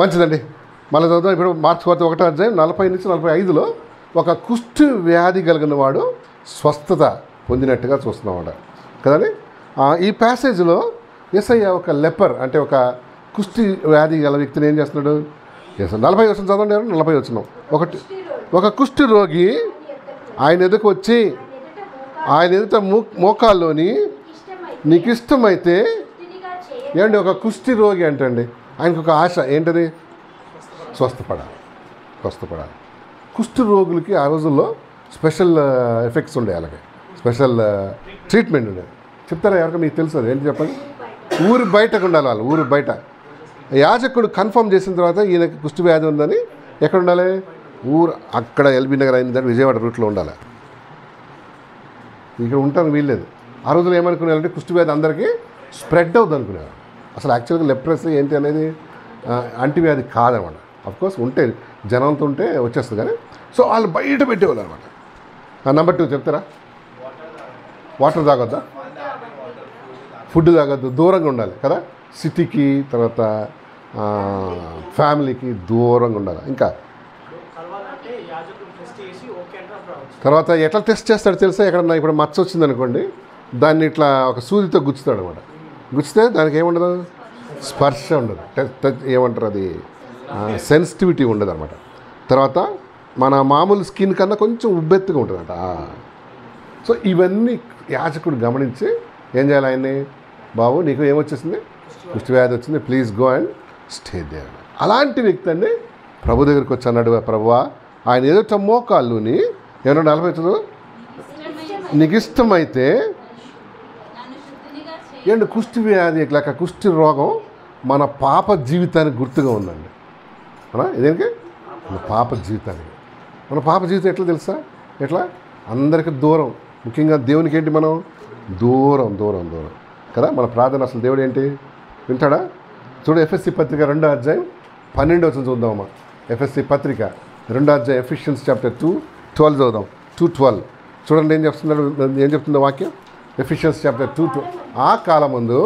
మంచిదండి. మళ్ళీ చదువుతాం. ఇప్పుడు మార్చి 1వ అధ్యాయం 40-45లో ఒక కుష్టి వ్యాధి కలిగిన వాడు స్వస్థత పొందినట్టుగా చూస్తున్నామాట కదండి. ఈ ప్యాసేజ్లో యేసయ్య ఒక లెపర్ అంటే ఒక కుష్టి వ్యాధి గల వ్యక్తిని ఏం చేస్తున్నాడు? 40 వచనం చదవండి. 40 వచనం. ఒక కుష్టి రోగి ఆయన ఎదుకు వచ్చి ఆయన ఎదుట మోకాల్లోని నీకు ఇష్టమైతే ఏమండి, ఒక కుష్టి రోగి అంటండి ఆయనకు ఒక ఆశ ఏంటది? స్వస్థపడాలి. కుష్టి రోగులకి ఆ రోజుల్లో స్పెషల్ ఎఫెక్ట్స్ ఉండే, అలాగే స్పెషల్ ట్రీట్మెంట్ ఉండేది. చెప్తారా ఎవరికి? మీకు తెలుసు అది ఏంటి చెప్పండి. ఊరు బయటకు ఉండాలి వాళ్ళు, ఊరు బయట. యాజకుడు కన్ఫర్మ్ చేసిన తర్వాత ఈయనకి కుష్టి వ్యాధి ఉందని ఎక్కడ ఉండాలి? ఊరు అక్కడ ఎల్బీ నగర్ అయిందని విజయవాడ రూట్లో ఉండాలి. ఇక్కడ ఉంటాను వీల్లేదు. ఆ రోజులు ఏమనుకునేవారంటే కుష్టి వ్యాధి అందరికీ స్ప్రెడ్ అవుతుంది అనుకునేవారు. అసలు యాక్చువల్గా లెప్రసీ ఏంటి అనేది అంటువ్యాధి కాదనమాట. అఫ్కోర్స్ ఉంటే జనంతో ఉంటే వచ్చేస్తుంది కానీ, సో వాళ్ళు బయట పెట్టేవాళ్ళు అనమాట. నెంబర్ 2 చెప్తారా? వాటర్ తాగొద్దా? ఫుడ్ తాగొద్దు, దూరంగా ఉండాలి కదా. సిటీకి తర్వాత ఫ్యామిలీకి దూరంగా ఉండాలి. ఇంకా తర్వాత ఎట్లా టెస్ట్ చేస్తాడు తెలుసా? ఎక్కడన్నా ఇప్పుడు మచ్చ వచ్చిందనుకోండి, దాన్ని ఇట్లా ఒక సూదితో గుచ్చుతాడు అనమాట. గుచ్చితే దానికి ఏముండదు, స్పర్శ ఉండదు, ఏమంటారు అది, సెన్సిటివిటీ ఉండదు అనమాట. తర్వాత మన మామూలు స్కిన్ కన్నా కొంచెం ఉబ్బెత్తుగా ఉంటుందట. సో ఇవన్నీ యాజకుడు గమనించి ఏం చేయాలి? ఆయన్ని, బాబు నీకు ఏమొచ్చేసింది? కుష్టి వ్యాధి వచ్చింది, please go and stay there. అలాంటి వ్యక్తి అండి ప్రభు దగ్గరికి వచ్చి అన్నాడు, ప్రభువా ఆయన ఎదుట మోకాళ్ళుని ఏమన్నా 40 నీకు ఇష్టమైతే ఏంటి కుష్టి వ్యాధి లేక కుష్టి రోగం మన పాప జీవితానికి గుర్తుగా ఉందండి. ఇదేంటి? మన పాప జీవితానికి. మన పాప జీవితం ఎట్లా తెలుసా? ఎట్లా? అందరికీ దూరం. ముఖ్యంగా దేవునికి ఏంటి? మనం దూరం కదా. మన ప్రార్థన అసలు దేవుడు ఏంటి? వింటాడా? చూడు, ఎఫ్ఎస్సి పత్రిక 2వ అధ్యాయం 12వ వచనం చూద్దామమ్మా. ఎఫ్ఎస్సి పత్రిక 2వ అధ్యాయం ఎఫిషియన్స్ చాప్టర్ 2:12 చదువుదాం. 2:12 చూడండి ఏం చెప్తుందో వాక్యం. Ephesians chapter 2:12. ఆ కాలమందు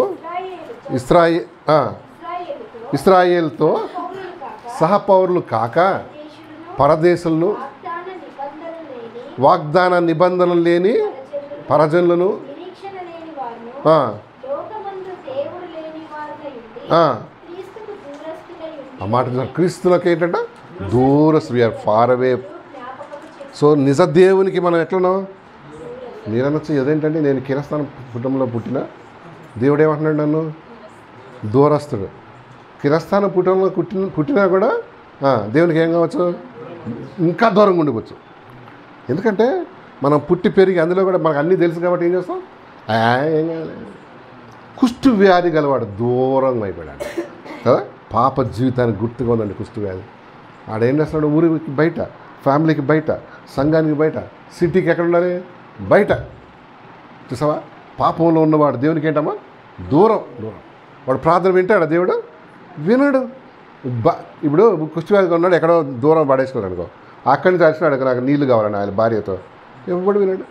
ఇశ్రాయేలుతో సహపౌరులు కాక పరదేశులను, వాగ్దాన నిబంధనలు లేని పరజనులను, ఆ మాట క్రీస్తులకు ఏంటంట దూరస్తు, వీఆర్ ఫార్ అవే. సో నిజ దేవునికి మనం ఎట్లనో నేననొచ్చు. అదేంటంటే నేను కిరస్థానం కుటుంబంలో పుట్టిన దేవుడు ఏమంటున్నాడు? నన్ను దూరస్తుడు. కిరస్థానం కుటుంబంలో పుట్టినా కూడా దేవునికి ఏం కావచ్చు? ఇంకా దూరంగా ఉండిపోవచ్చు. ఎందుకంటే మనం పుట్టి పెరిగి అందులో కూడా మనకు అన్నీ తెలుసు కాబట్టి ఏం చేస్తాం? ఏం కాదు. కుష్టి వ్యాధి గలవాడు దూరంగా అయిపోయాడు కదా. పాప జీవితానికి గుర్తుగా ఉందండి కుష్టి వ్యాధి. ఆడేం చేస్తున్నాడు? ఊరికి బయట, ఫ్యామిలీకి బయట, సంఘానికి బయట, సిటీకి ఎక్కడ ఉండాలి? బయట. చూసావా? పాపంలో ఉన్నవాడు దేవునికి ఏంటమ్మా? దూరం. వాడు ప్రార్థన వింటాడా? దేవుడు వినడు. ఇప్పుడు కుష్టి వ్యాధిగా ఉన్నాడు, ఎక్కడో దూరం పడేసుకున్నాడు అనుకో, అక్కడి నుంచి వచ్చినాడు నాకు నీళ్ళు కావాలని ఆయన భార్యతో, ఎవడు వినడు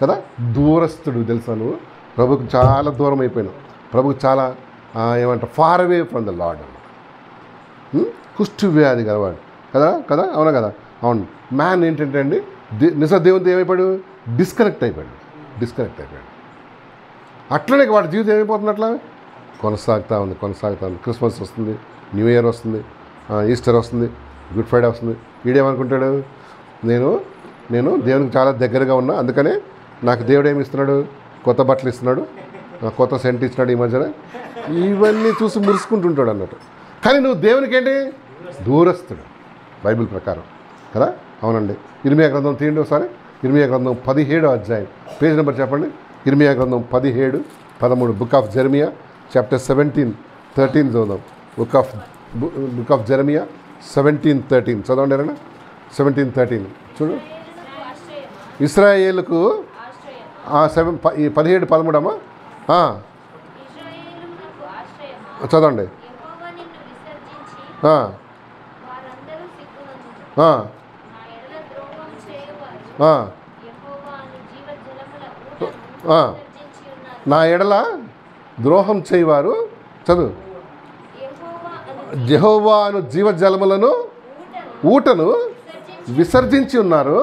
కదా. దూరస్తుడు తెలుసా నువ్వు? ప్రభుకి చాలా దూరం అయిపోయినావు. ప్రభుకి చాలా ఏమంటారు, far away from the Lord అన్నమాట. కుష్టి వ్యాధి గలవాడు కదా. అవునా కదా? అవును. మ్యాన్ ఏంటంటే అండి నిజ దేవునితో ఏమైపోయాడు? డిస్కనెక్ట్ అయిపోయాడు. అట్లనే వాడి జీవితం ఏమైపోతుంది? అట్లా కొనసాగుతూ ఉంది. క్రిస్మస్ వస్తుంది, న్యూ ఇయర్ వస్తుంది, ఈస్టర్ వస్తుంది, గుడ్ ఫ్రైడే వస్తుంది. వీడేమనుకుంటాడు? నేను దేవునికి చాలా దగ్గరగా ఉన్నా, అందుకనే నాకు దేవుడు ఏమి ఇస్తున్నాడు? కొత్త బట్టలు ఇస్తున్నాడు, కొత్త సెంట్ ఇచ్చినాడు ఈ మధ్యన. ఇవన్నీ చూసి మురుసుకుంటుంటాడు అన్నట్టు. కానీ నువ్వు దేవునికి ఏంటి? దూరస్తుడు బైబిల్ ప్రకారం కదా. అవునండి. ఇర్మియా గ్రంథం తీయండి ఒకసారి. ఇర్మియా గ్రంథం 17వ అధ్యాయం, పేజ్ నెంబర్ చెప్పండి. ఇర్మియా గ్రంథం 17:13, బుక్ ఆఫ్ జెరమియా చాప్టర్ 17:13 చదువుదాం. బుక్ ఆఫ్ జెరమియా 17:13 చదవండి రేనా. 17:13 చూడు. ఇశ్రాయేలుకు 17:13 అమ్మా చదవండి. నా ఎడల ద్రోహం చేయవారు చదువు. యెహోవాను జీవజలములను ఊటను విసర్జించి ఉన్నారు.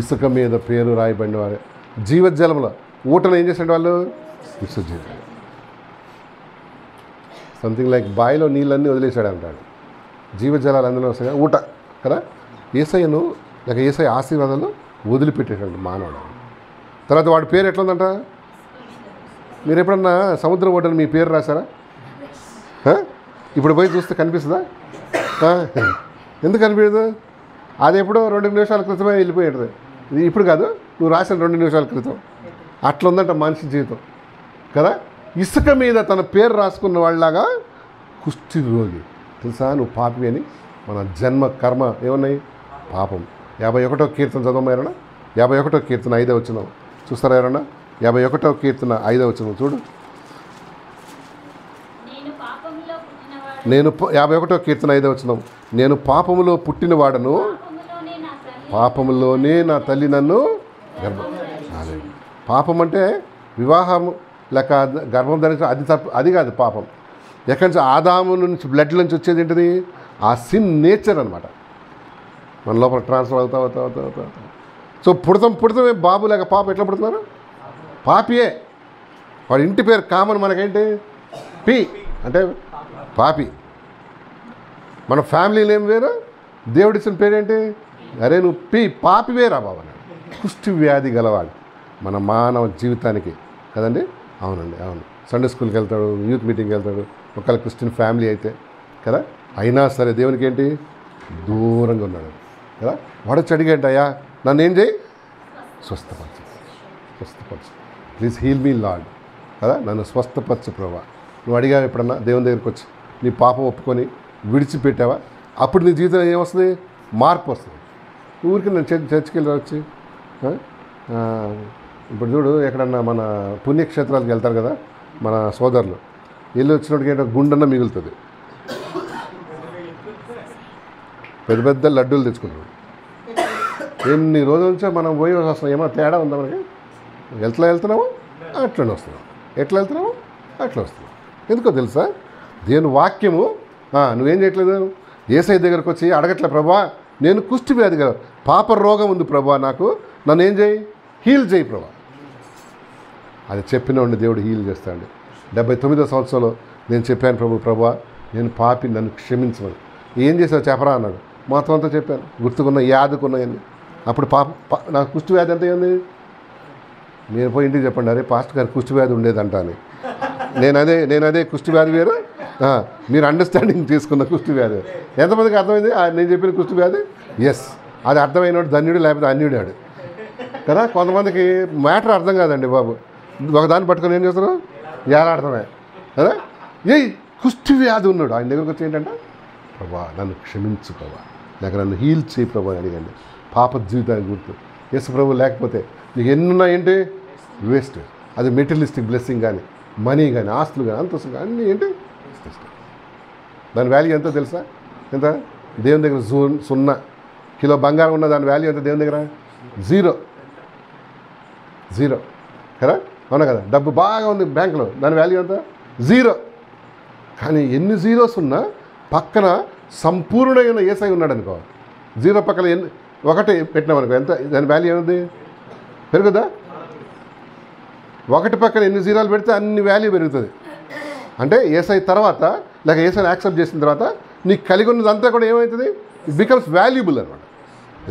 ఇసుక మీద పేరు రాయబడిన వారే. జీవజలముల ఊటను ఏం చేశాడు వాళ్ళు? విసర్జించారు. సంథింగ్ లైక్ బావిలో నీళ్ళన్నీ వదిలేశాడు అంటాడు. జీవజలాలు అందులో వస్తాయి కదా, ఊట కదా. యేసయ్యను లేక యేసయ్య ఆశీర్వాదాలు వదిలిపెట్టేటండి మానవుడు. తర్వాత వాడి పేరు ఎట్లుందంట? మీరు ఎప్పుడన్నా సముద్రం ఒడ్డున మీ పేరు రాశారా? ఇప్పుడు పోయి చూస్తే కనిపిస్తుందా? ఎందుకు కనిపించదు? అది ఎప్పుడో 2 నిమిషాల క్రితమే వెళ్ళిపోయేది. ఇది ఇప్పుడు కాదు, నువ్వు రాసిన 2 నిమిషాల క్రితం. అట్లా ఉందంట మనిషి జీవితం కదా. ఇసుక మీద తన పేరు రాసుకున్న వాళ్ళలాగా కుష్టి రోగి. తెలుసా నువ్వు పాపి అని? మన జన్మ కర్మ ఏమున్నాయి? పాపం. 51వ కీర్తన చదవమేరన్నా. 51వ కీర్తన 5వ వచనం చూస్తారా ఎవరన్నా? 51వ కీర్తన 5వ వచనం చూడు. 51వ కీర్తన 5వ వచనం. నేను పాపములో పుట్టినవాడను, పాపములోనే నా తల్లి నన్ను గర్భం. పాపం అంటే వివాహము లేక గర్భం ధరించడం, అది తప్పు, అది కాదు పాపం. ఎక్కడి నుంచి? ఆదాము నుంచి, బ్లడ్ నుంచి వచ్చేది ఏంటిది? ఆ సిన్ నేచర్ అనమాట. మన లోపల ట్రాన్స్ఫర్ అవుతా. సో పుడతమే బాబు లేక పాప ఎట్లా పుడుతున్నారు? పాపియే. వాడి ఇంటి పేరు కామన్ మనకేంటి? పి అంటే పాపి. మన ఫ్యామిలీ నేమ్ వేరు, దేవుడిచ్చిన పేరేంటి? అరే నువ్వు పాపి వేరా బాబు అన్నాడు. కుష్టి వ్యాధి గలవాడు మన మానవ జీవితానికి కదండి. అవునండి, అవును. సండే స్కూల్కి వెళ్తాడు, యూత్ మీటింగ్కి వెళ్తాడు, ఒకవేళ క్రిస్టియన్ ఫ్యామిలీ అయితే కదా. అయినా సరే దేవునికి ఏంటి? దూరంగా ఉన్నాడు కదా. వాడొచ్చి అడిగేంటి? అయ్యా నన్ను ఏం చేయి? స్వస్థపరచు. ప్లీజ్ హీల్ మీ లార్డ్ కదా. నన్ను స్వస్థపరచు ప్రభా. నువ్వు అడిగావు ఎప్పుడన్నా దేవుని దగ్గరికి వచ్చి నీ పాపం ఒప్పుకొని విడిచిపెట్టావా? అప్పుడు నీ జీవితంలో ఏమొస్తుంది? మార్పు వస్తుంది. ఊరికి నేను చర్చికి వెళ్ళి వచ్చి ఇప్పుడు చూడు, ఎక్కడన్నా మన పుణ్యక్షేత్రాలకు వెళ్తారు కదా మన సోదరులు, వెళ్ళి వచ్చినప్పటికి ఏంటో గుండెన్న మిగులుతుంది. పెద్ద పెద్ద లడ్డూలు తెచ్చుకుంటాడు. ఎన్ని రోజుల నుంచో మనం పోయి వస్తున్నాం, ఏమైనా తేడా ఉందా మనకి? ఎట్లా వెళ్తున్నామో అట్లనే వస్తున్నాం, ఎట్లా వెళ్తున్నామో అట్లా వస్తున్నాం. ఎందుకో తెలుసా? దేవుని వాక్యము నువ్వేం చేయట్లేదు? యేసయ్య దగ్గరకు వచ్చి అడగట్లే, ప్రభా నేను కుష్టి వ్యాధి కదా, పాప రోగం ఉంది ప్రభా, నాకు నన్ను ఏం చేయి? హీల్ చేయి ప్రభా. అది చెప్పినోడిని దేవుడు హీల్ చేస్తాడు. 79వ సంవత్సరంలో నేను చెప్పాను, ప్రభా నేను పాపి, నన్ను క్షమించమని. ఏం చేసావు చెప్పరా అన్నాడు. మొత్తం అంతా చెప్పాను, గుర్తుకున్న యాదుకున్నాయని. అప్పుడు నాకు కుష్టి వ్యాధి ఎంత అయింది? నేను పోయి ఇంటికి చెప్పండి, అరే పాస్టర్ గారు కుష్టి వ్యాధి ఉండేదంట అని. నేను అదే కుష్టి వ్యాధి వేరు, మీరు అండర్స్టాండింగ్ తీసుకున్న కుష్టి వ్యాధి. ఎంతమందికి అర్థమైంది నేను చెప్పిన కుష్టి వ్యాధి? ఎస్, అది అర్థమైనవాడు ధన్యుడు, లేకపోతే అన్యుడాడు కదా. కొంతమందికి మ్యాటర్ అర్థం కాదండి బాబు. ఒకదాన్ని పట్టుకొని ఏం చేస్తారు? ఏలాడతామే కదా. ఏ కుష్టి వ్యాధి ఉన్నాడు, ఆయన దగ్గరకు వచ్చి ఏంటంటే, ప్రభా నన్ను క్షమించు ప్రభా, లేక నన్ను హీల్ చేయి ప్రభా అని అడిగండి. పాప జీవితానికి గుర్తు. యేసు ప్రభు లేకపోతే నీకు ఎన్నున్నా ఏంటి? వేస్ట్. అది మెటీరియలిస్టిక్ బ్లెస్సింగ్ కానీ, మనీ కానీ, ఆస్తులు కానీ, అంతస్తులు కానీ అన్నీ ఏంటి? దాని వాల్యూ ఎంతో తెలుసా? ఎంత? దేవుని దగ్గర 0 కిలో బంగారం ఉన్న దాని వాల్యూ ఎంత దేవుని దగ్గర? 0 కదా. అవునా కదా. డబ్బు బాగా ఉంది బ్యాంకులో, దాని వాల్యూ ఎంత? 0. కానీ ఎన్ని జీరోస్ ఉన్నా పక్కన సంపూర్ణమైన యేసయ్య ఉన్నాడు అనుకో, 0 పక్కన 1 పెట్టినామనుకో, ఎంత దాని వాల్యూ ఏముంది? పెరుగుదా? 1 పక్కన ఎన్ని జీరాలు పెడితే అన్ని వాల్యూ పెరుగుతుంది. అంటే యేసయ్య తర్వాత లేక యేసయ్యని యాక్సెప్ట్ చేసిన తర్వాత నీకు కలిగి ఉన్నదంతా కూడా ఏమవుతుంది? ఇట్ బికమ్స్ వాల్యుబుల్ అనమాట.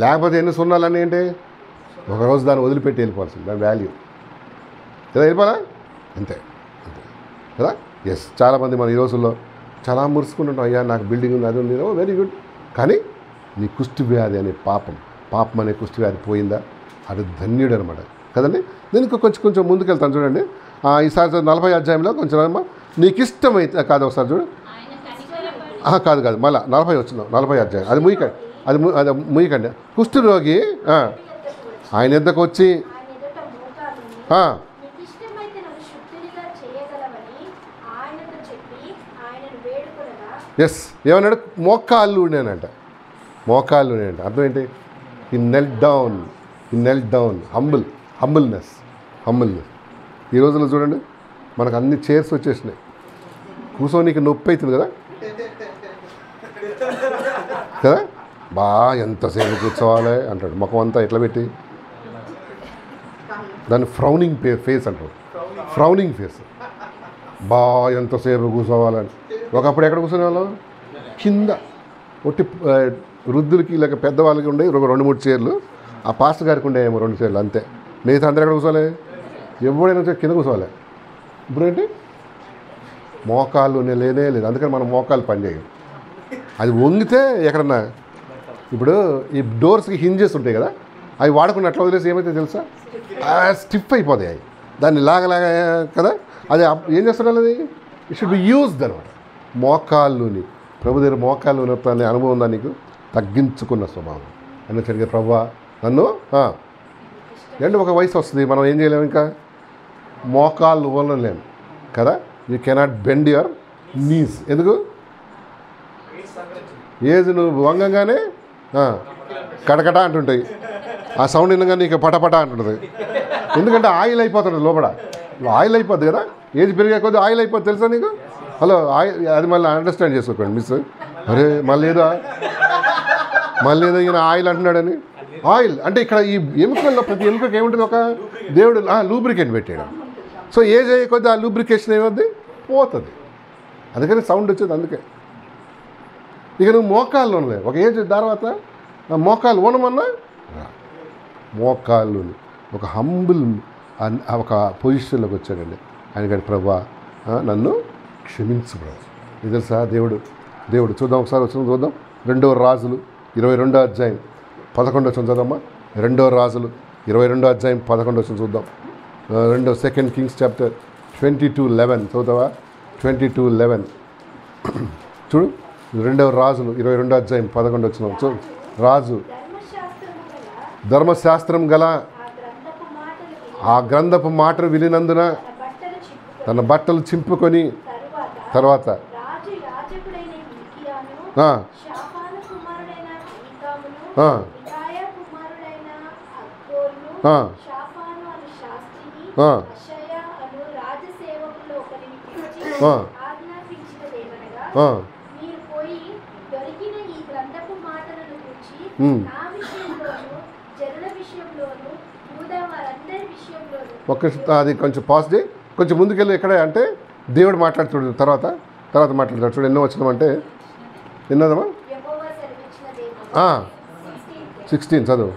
లేకపోతే ఎన్ని సున్నాలన్నీ ఏంటి? ఒకరోజు దాన్ని వదిలిపెట్టి వెళ్ళిపోవాల్సింది, దాని వాల్యూ కదా. వెళ్ళిపోరా అంతే కదా. ఎస్, చాలామంది మన ఈ రోజుల్లో చాలా మురుసుకుంటుంటాం, అయ్యా నాకు బిల్డింగ్ ఉంది, అది ఉంది, వెరీ గుడ్. కానీ నీ కుష్టి వ్యాధి అనే పాపం అనే కుష్టి వ్యాధి పోయిందా? అది ధన్యుడు అనమాట కదండి. దీనికి కొంచెం ముందుకెళ్తాను చూడండి. ఈసారి 40వ అధ్యాయంలో కొంచెం నీకు ఇష్టమైతే కాదు, ఒకసారి చూడు. కాదు మళ్ళీ 40వ అధ్యాయం, అది ముయ్యకండి. కుష్టి రోగి ఆయన ఎద్దకు వచ్చి ఎస్ ఏమన్నాడు? మోకాళ్ళు నేనంట. అర్థం ఏంటి? ఈ నెల్ట్ డౌన్ హంబుల్నెస్. ఈ రోజుల్లో చూడండి మనకు అన్ని చైర్స్ వచ్చేసినాయి కూర్చోనికి నొప్పి అవుతుంది కదా కదా, ఎంతసేపు కూర్చోవాలి అంటాడు, ముఖం అంతా ఎట్లా పెట్టి. దాన్ని ఫ్రౌనింగ్ ఫేస్ అంటారు, ఫ్రౌనింగ్ ఫేస్. ఎంతసేపు కూర్చోవాలని. ఒకప్పుడు ఎక్కడ కూర్చునే వాళ్ళం, కింద ఒట్టి వృద్ధులకి లేక పెద్దవాళ్ళకి ఉండే 2-3 చైర్లు, ఆ పాస్టర్ గారికి ఉండే 2 చైర్లు అంతే. మిగతా అందరూ ఎక్కడ కూర్చోవాలి, ఎవడైనా కింద కూర్చోవాలి. ఇప్పుడేంటి మోకాళ్ళు లేనే లేదు, అందుకని మనం మోకాళ్ళు పనిచేయం. అది వంగితే ఎక్కడన్నా, ఇప్పుడు ఈ డోర్స్కి హింజెస్ ఉంటాయి కదా, అవి వాడుకుని అట్లా వదిలేసి ఏమైతే తెలుసా, స్టిఫ్ అయిపోతాయి అవి. దాన్ని లాగలాగా కదా, అది ఏం చేస్తున్నారు, అది ఇట్ షుడ్ బి యూజ్డ్ అనమాట. మోకాళ్ళుని ప్రభు దగ్గర మోకాళ్ళు అనే అనుభవం ఉందా నీకు? తగ్గించుకున్న స్వభావం అని సరిగ్గా ప్రభువా నన్ను ఏంటి, ఒక వయసు వస్తుంది, మనం ఏం చేయలేము, ఇంకా మోకాళ్ళు వదలలేము కదా. You cannot bend your knees. ఎందుకు? ఏజ్ నువ్వు వంగంగానే కటకట అంటుంటాయి, ఆ సౌండ్ వినగానే నీకు పటపట అంటుంటుంది. ఎందుకంటే ఆయిల్ అయిపోతుంది లోపల, ఆయిల్ అయిపోద్ది కదా, ఏజ్ పెరిగే కొద్ది ఆయిల్ అయిపోద్ది, తెలుసా నీకు? హలో, ఆయిల్ అది మళ్ళీ అండర్స్టాండ్ చేసుకోకండి మిస్. అరే మళ్ళీ ఏదో ఈయన ఆయిల్ అంటున్నాడని. ఆయిల్ అంటే ఇక్కడ ఈ ఎముకల్లో ప్రతి ఎముకకి ఏముంటుంది, ఒక దేవుడు లూబ్రికెంట్ పెట్టాడు. సో ఏజ్ అయ్యే కొద్ది ఆ లూబ్రికేషన్ ఏమవుద్ది, పోతుంది. అందుకని సౌండ్ వచ్చేది. అందుకే ఇక నువ్వు మోకాళ్ళు ఉండలేదు, ఒక ఏజ్ తర్వాత మోకాళ్ళు ఓనమన్నా మోకాళ్ళు ఒక హంబుల్ ఒక పొజిషన్లోకి వచ్చాడండి ఆయన. కానీ ప్రభా నన్ను క్షమించు ప్రభు. ఇది తెలుసా దేవుడు చూద్దాం ఒకసారి వచ్చిన చూద్దాం. 2వ రాజులు 22వ అధ్యాయం 11వ వచనం చదవమ్మా. 2వ రాజులు 22వ అధ్యాయం 11వ వచనం చూద్దాం. 2 కింగ్స్ చాప్టర్ 22:11 చదువుతావా? 22:11 చూడు. 2వ రాజులు 22వ అధ్యాయం 11వ వచనం చూడు. రాజు ధర్మశాస్త్రం గల ఆ గ్రంథపు మాటలు వినినందున తన బట్టలు చింపుకొని తర్వాత అది కొంచెం పాజ్ చేయి, కొంచెం ముందుకెళ్ళి. ఎక్కడ అంటే దేవుడు మాట్లాడుతాడు, తర్వాత మాట్లాడతాడు. చూడు ఎన్నో వచ్చినామంటే ఎన్నోదమ్మా, 16 చదువు.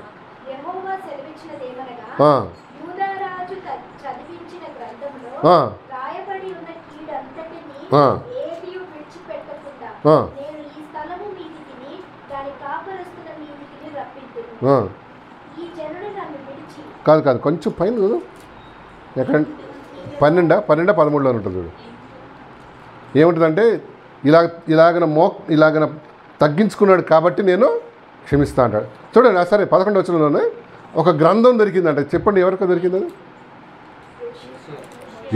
కాదు కొంచెం పైన చదువు. ఎక్కడ 12-13లో ఉంటుంది చూడు. ఏముంటుందంటే ఇలాగన తగ్గించుకున్నాడు కాబట్టి నేను క్షమిస్తా అంటాడు. చూడండి సరే 11వ వచనంలోనే ఒక గ్రంథం దొరికిందంట. చెప్పండి ఎవరికో దొరికింది?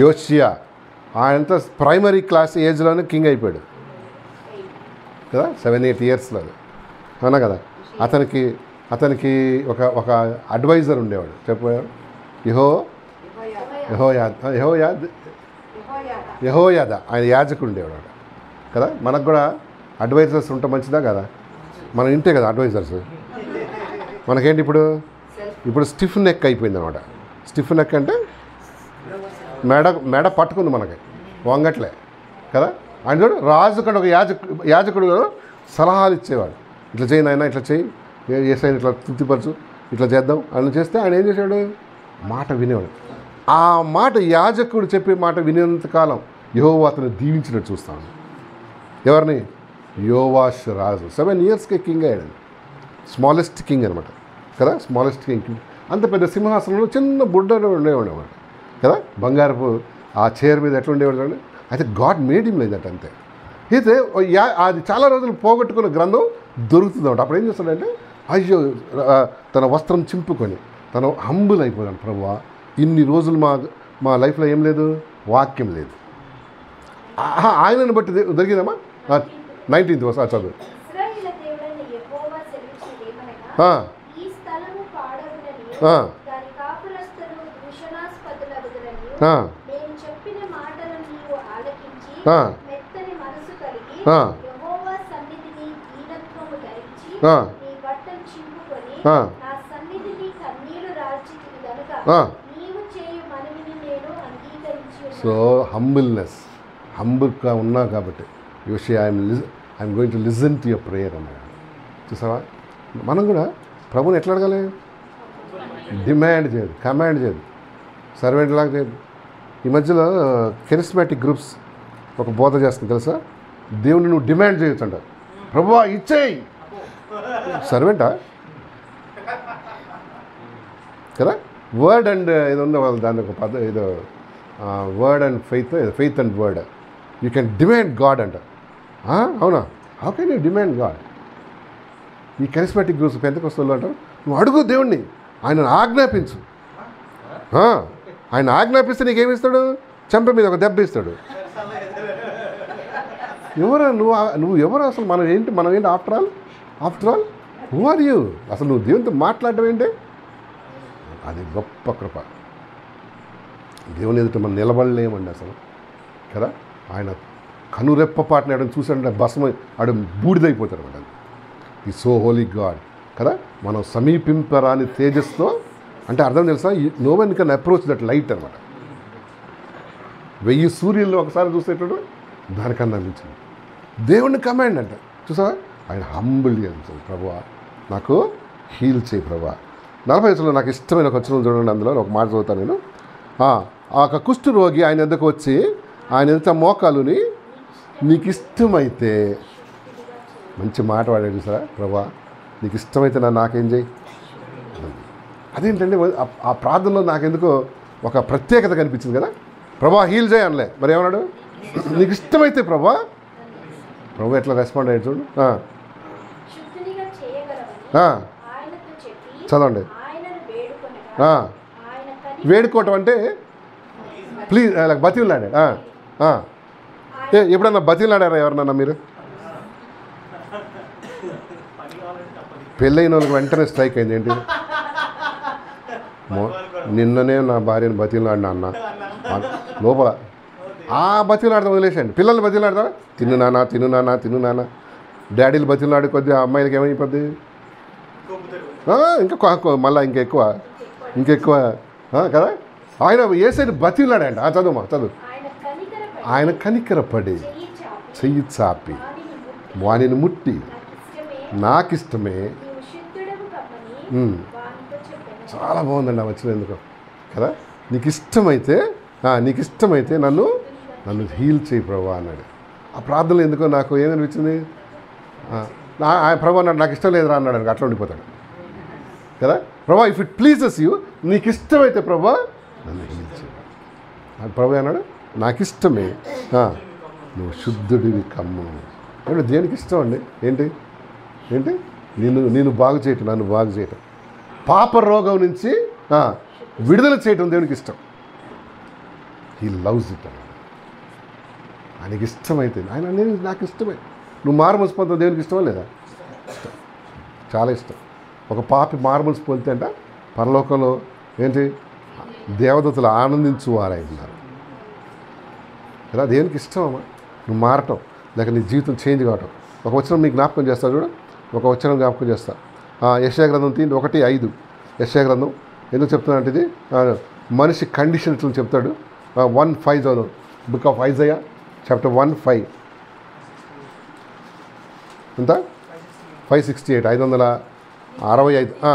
యోషియా. ఆయనంతా ప్రైమరీ క్లాస్ ఏజ్లోనే కింగ్ అయిపోయాడు కదా, 7-8 ఇయర్స్లో. అవునా కదా. అతనికి ఒక అడ్వైజర్ ఉండేవాడు. చెప్పారు యెహోయాదా. ఆయన యాజకుడు ఉండేవాడు కదా. మనకు కూడా అడ్వైజర్స్ ఉంటే మంచిదా కదా? మనం ఇంటే కదా అడ్వైజర్స్. మనకేంటి ఇప్పుడు స్టిఫ్ నెక్ అయిపోయింది అనమాట. స్టిఫ్ నెక్ అంటే మెడ పట్టుకుంది, మనకి వంగట్లే కదా. ఆయన చూడు, రాజు కంటే ఒక యాజకుడు సలహాలు ఇచ్చేవాడు. ఇట్లా చేయి నాయన, ఇట్లా చేయి, ఏసైనా ఇట్లా తృప్తిపరచు, ఇట్లా చేద్దాం అని చేస్తే ఆయన ఏం చేశాడు, మాట వినేవాడు. ఆ మాట యాజకుడు చెప్పే మాట వినేంతకాలం యెహోవా అతను దీవించినట్టు చూస్తాను. ఎవరిని? యోవాష్ రాజు 7 ఇయర్స్కే కింగ్ అయ్యాడు. స్మాలెస్ట్ కింగ్ అనమాట కదా. Smallest king. అంత పెద్ద సింహాసనంలో చిన్న బుడ్డ ఉండేవాడు అనమాట కదా. బంగారపు ఆ చైర్ మీద ఎట్లా ఉండేవాడు చూడండి. అయితే God made him like that అంతే. అయితే అది చాలా రోజులు పోగొట్టుకున్న గ్రంథం దొరుకుతుంది అనమాట. అప్పుడు ఏం చేస్తాడంటే, అయ్యో తన వస్త్రం చింపుకొని తను హంబుల్ అయిపోయాడు. ప్రభువా ఇన్ని రోజులు మా లైఫ్లో ఏం లేదు, వాక్యం లేదు. ఆయనను బట్టి దొరికిందమ్మా. 19th వర్స్ చదువు. యెహోవా సన్నిధిని దీనత్వము ధరించి నీ బట్టలు చింపుకొని నా సన్నిధిని కన్నీళ్లు రాల్చితివి గనుక నీవు చేయు మనవిని నేను అంగీకరించి ఉన్నాను. సో హంబుల్గా ఉన్నా కాబట్టి యోషి I'm going to listen to your prayer అన్నాడు. చూసావా, మనం కూడా ప్రభుని ఎట్లా అడగాలి? డిమాండ్ చేయదు, కమాండ్ చేయదు, సర్వెంట్ లాగా చేయదు. ఈ మధ్యలో కెరిస్మాటిక్ గ్రూప్స్ ఒక బోధ చేస్తుంది తెలుసా, దేవుని నువ్వు డిమాండ్ చేయొచ్చు అంట. ప్రభువా ఇచ్చేయి, సర్వెంటా కదా? వర్డ్ అండ్ ఏదో ఉందో వాళ్ళు దాని ఒక పద ఏదో word and faith and word, you can demand God అంట. అవునా? How can you demand God? ఈ కెరిస్మాటిక్ గ్రూప్స్ పెంతెకొస్తేళ్ళు అంటారు, నువ్వు అడుగు దేవుణ్ణి, ఆయన ఆజ్ఞాపించు. ఆయన ఆజ్ఞాపిస్తే నీకేమిస్తాడు? చెంప మీద ఒక దెబ్బ ఇస్తాడు. ఎవరు నువ్వు ఎవరు అసలు? మనం ఏంటి after all who are you? అసలు నువ్వు దేవునితో మాట్లాడటం ఏంటి? అది గొప్ప కృప. దేవుని ఎదుట మనం నిలబడలేమండి అసలు కదా. ఆయన కనురెప్పపాటున ఆడని చూసాడంటే భస్మ ఆడు బూడిదైపోతాడు అన్నమాట. ఈ సో హోలీ గాడ్ కదా. మనం సమీపింపరాని తేజస్తో, అంటే అర్థం తెలుసా, no one can approach that light అనమాట. 1000 సూర్యుల్లో ఒకసారి చూసేటప్పుడు దానికన్నా మించింది దేవుణ్ణి కమాండ్ అంట. చూసావా, ఆయన హంబుల్గా అనిపించింది, ప్రభువా నాకు హీల్ చేయి ప్రభువా. 40 వచనంలో నాకు ఇష్టమైన ఒక వచనం చూడండి, అందులో ఒక మాట చదువుతాను నేను. ఆ ఒక కుష్టు రోగి ఆయన ఎద్దకు వచ్చి ఆయన ఎంత మోకాలుని నీకు ఇష్టమైతే, మంచి మాట వాడాడు చూసారా, ప్రభువా నీకు ఇష్టమైతే నాకేం చేయి. అదేంటండి ఆ ప్రార్థనలో నాకెందుకో ఒక ప్రత్యేకత కనిపించింది కదా. ప్రభువా హీల్ చేయి అనలే, మరి ఏమన్నాడు? నీకు ఇష్టమైతే ప్రభువా. ప్రభు ఎట్లా రెస్పాండ్ అయ్యాడు చూడు. చదవండి. వేడుకోవటం అంటే ప్లీజ్ అలా బతిలాడాడు. ఎప్పుడన్నా బతిలాడారా ఎవరన్నా మీరు? పెళ్ళైన వాళ్ళకి వెంటనే స్ట్రైక్ అయింది ఏంటి? నిన్ననే నా భార్యను బతిలాడినా అన్న లోపల. ఆ బతిలాడతాం వదిలేసండి. పిల్లల్ని బతిలాడతా, తిను నాన్న. డాడీలు బతిలాడి కొద్దిగా అమ్మాయిలకి ఏమైపోద్ది? ఇంకా మళ్ళీ ఇంకెక్కువ కదా. ఆయన ఏసైని బతిలాడంట. చదువు. ఆయన కనికరపడి చెయ్యి చాపి వానిని ముట్టి నాకిష్టమే. చాలా బాగుందండి ఆ వచ్చిన ఎందుకు కదా. నీకు ఇష్టమైతే నన్ను హీల్ చేయి ప్రభా అన్నాడు. ఆ ప్రార్థనలో ఎందుకో నాకు ఏమనిపించింది, ప్రభా అన్నాడు నాకు ఇష్టం లేదురా అన్నాడు. అట్లా ఉండిపోతాడు కదా. ప్రభా ఇఫ్ ఇట్ ప్లీజెస్ యూ, నీకు ఇష్టమైతే ప్రభా నన్ను హీల్ చేయి. ప్రభా అన్నాడు నాకు ఇష్టమే, నువ్వు శుద్ధుడివి కమ్ము. అంటే దేనికి ఇష్టం అండి? ఏంటి నేను బాగు చేయటం, నన్ను బాగు చేయటం, పాప రోగం నుంచి విడుదల చేయటం దేవునికి ఇష్టం. హీ లవ్స్ ఇట్ అన్నాడు. ఆయనకి ఇష్టమైతే నాకు ఇష్టమే. నువ్వు మార్మల్స్ పొందుతావు, దేవునికి ఇష్టమా లేదా? ఇష్టం, చాలా ఇష్టం. ఒక పాపి మార్మల్స్ పొందితే అంట పరలోకంలో ఏంటి దేవదూతలు ఆనందించువారైతున్నారు కదా. దేవునికి ఇష్టం అమ్మా నువ్వు మారటం, లేక నీ జీవితం చేంజ్ కావటం. ఒక వచనం మీకు జ్ఞాపకం చేస్తా చూడు, ఒక వచనం జ్ఞాపకం చేస్తా. యెషయా గ్రంథం 1:5. యెషయా గ్రంథం ఎందుకు చెప్తున్నా అంటే ఇది మనిషి కండిషన్ ఇట్లా చెప్తాడు. 1:5 చదువు. బుక్ ఆఫ్ ఐజయా చాప్టర్ 1:5 ఎంత? 568 565.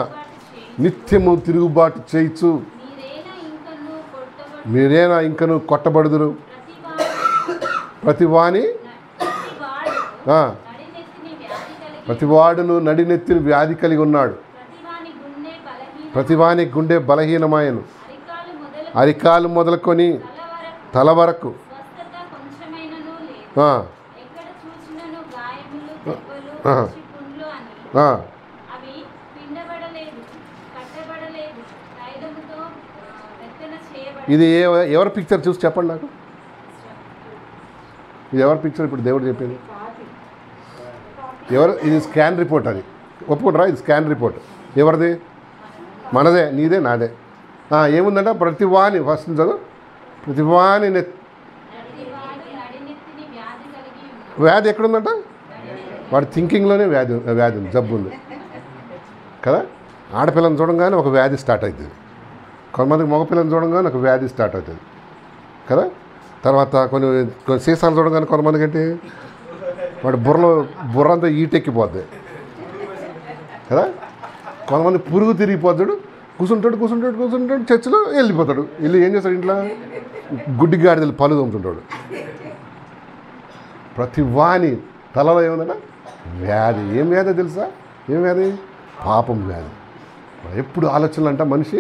నిత్యము తిరుగుబాటు చేయొచ్చు, మీరేనా ఇంకను కొట్టబడుదురు. ప్రతివాడును నడినెత్తిన వ్యాధి కలిగి ఉన్నాడు, ప్రతివాని గుండె బలహీనమాయను, అరికాలు మొదలుకొని తల వరకు ఇది ఎవరి పిక్చర్ చూసి చెప్పండి నాకు. ఇది ఎవరి పిక్చర్? ఇప్పుడు దేవుడు చెప్పింది ఎవరు? ఇది స్కాన్ రిపోర్ట్. అది ఒప్పుకుంటారా? ఇది స్కాన్ రిపోర్ట్. ఎవరిది? మనదే, నీదే, నాదే. ఏముందంట? ప్రతివాని ఫస్ట్ చదువు. ప్రతివాని వ్యాధి ఎక్కడుందంట? వాడి థింకింగ్లోనే వ్యాధి ఉంది, జబ్బు ఉంది కదా. ఆడపిల్లని చూడంగానే ఒక వ్యాధి స్టార్ట్ అవుతుంది, కొంతమందికి మగపిల్లని చూడంగానే ఒక వ్యాధి స్టార్ట్ అవుతుంది కదా. తర్వాత కొన్ని సీసాలు చూడంగానే కొంతమందికి ఏంటి, వాడి బుర్ర అంతా ఈటెక్కిపోద్ది కదా. కొంతమంది పురుగు తిరిగిపోతాడు, కూర్చుంటాడు చర్చిలో వెళ్ళిపోతాడు. వెళ్ళి ఏం చేస్తాడు, ఇంట్లో గుడ్డి గాడిదలు పళ్ళు తోముతుంటాడు. ప్రతి వాని తలలో ఏముందట వ్యాధి. ఏం వ్యాధి తెలుసా? ఏం వ్యాధి? పాపం వ్యాధి. ఎప్పుడు ఆలోచనలు అంట మనిషి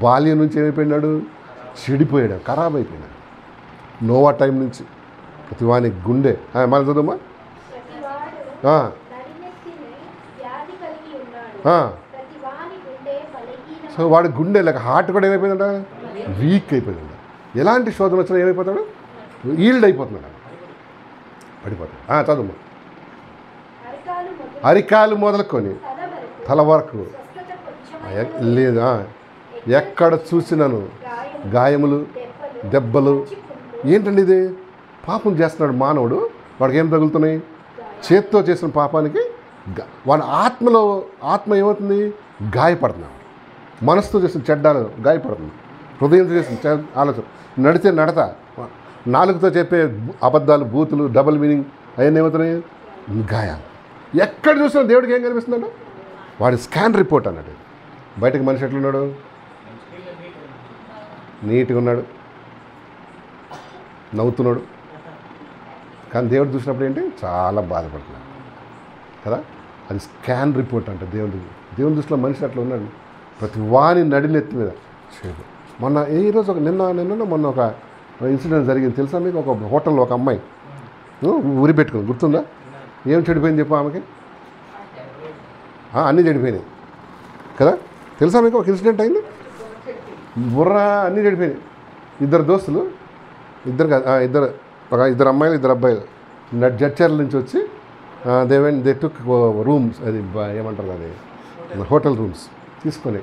బాల్యం నుంచి ఏమైపోయినాడు, చెడిపోయాడు, ఖరాబ్ అయిపోయినాడు. నోవా టైం నుంచి ప్రతి వాని గుండె మళ్ళీ చదువుమా. సో వాడి గుండె లేక హార్ట్ కూడా ఏమైపోయిందంట, వీక్ అయిపోయిందంట. ఎలాంటి శోధన వచ్చినా ఏమైపోతాడు, ఈల్డ్ అయిపోతున్నాడు, పడిపోతాడు. చదువు. అరికాలు మొదలుకొని తల వరకు లేదు, ఎక్కడ చూసినాను గాయములు, దెబ్బలు. ఏంటండి ఇది? పాపం చేస్తున్నాడు మానవుడు, వాడికి ఏం తగులుతున్నాయి? చేత్తో చేసిన పాపానికి వాడి ఆత్మ ఏమవుతుంది, గాయపడుతున్నాడు. మనసుతో చేసిన చెడ్డాలు గాయపడుతుంది, హృదయంతో చేసిన ఆలోచన, నడితే నడత, నాలుగుతో చెప్పే అబద్ధాలు, బూతులు, డబుల్ మీనింగ్, అవన్నీ ఏమవుతున్నాయి, గాయాలు. ఎక్కడ చూసినా దేవుడికి ఏం కనిపిస్తున్నాడు, వాడి స్కాన్ రిపోర్ట్ అన్నట్టు. బయటకు మనిషి ఎట్లున్నాడు, నీట్గా ఉన్నాడు, నవ్వుతున్నాడు. కానీ దేవుడు చూసినప్పుడు ఏంటి, చాలా బాధపడుతున్నాడు కదా. అది స్కాన్ రిపోర్ట్ అంటే దేవుని దృష్టిలో మనిషి అట్లా ఉన్నాడు. ప్రతి వాని నడినెత్తి మీద చేదు. ఈరోజు మొన్న ఒక ఇన్సిడెంట్ జరిగింది తెలుసా మీకు? ఒక హోటల్లో ఒక అమ్మాయి ఉరి పెట్టుకుంది, గుర్తుందా? ఏం చెడిపోయింది చెప్పు ఆమెకి? అన్నీ చెడిపోయినాయి కదా. తెలుసా మీకు? ఒక ఇన్సిడెంట్ అయింది, బుర్ర అన్నీ చెడిపోయినాయి. ఇద్దరు దోస్తులు, ఇద్దరు అమ్మాయిలు, ఇద్దరు అబ్బాయిలు జడ్చర్ల నుంచి వచ్చి దే టుక్ రూమ్స్, అది ఏమంటారు అది, హోటల్ రూమ్స్ తీసుకొని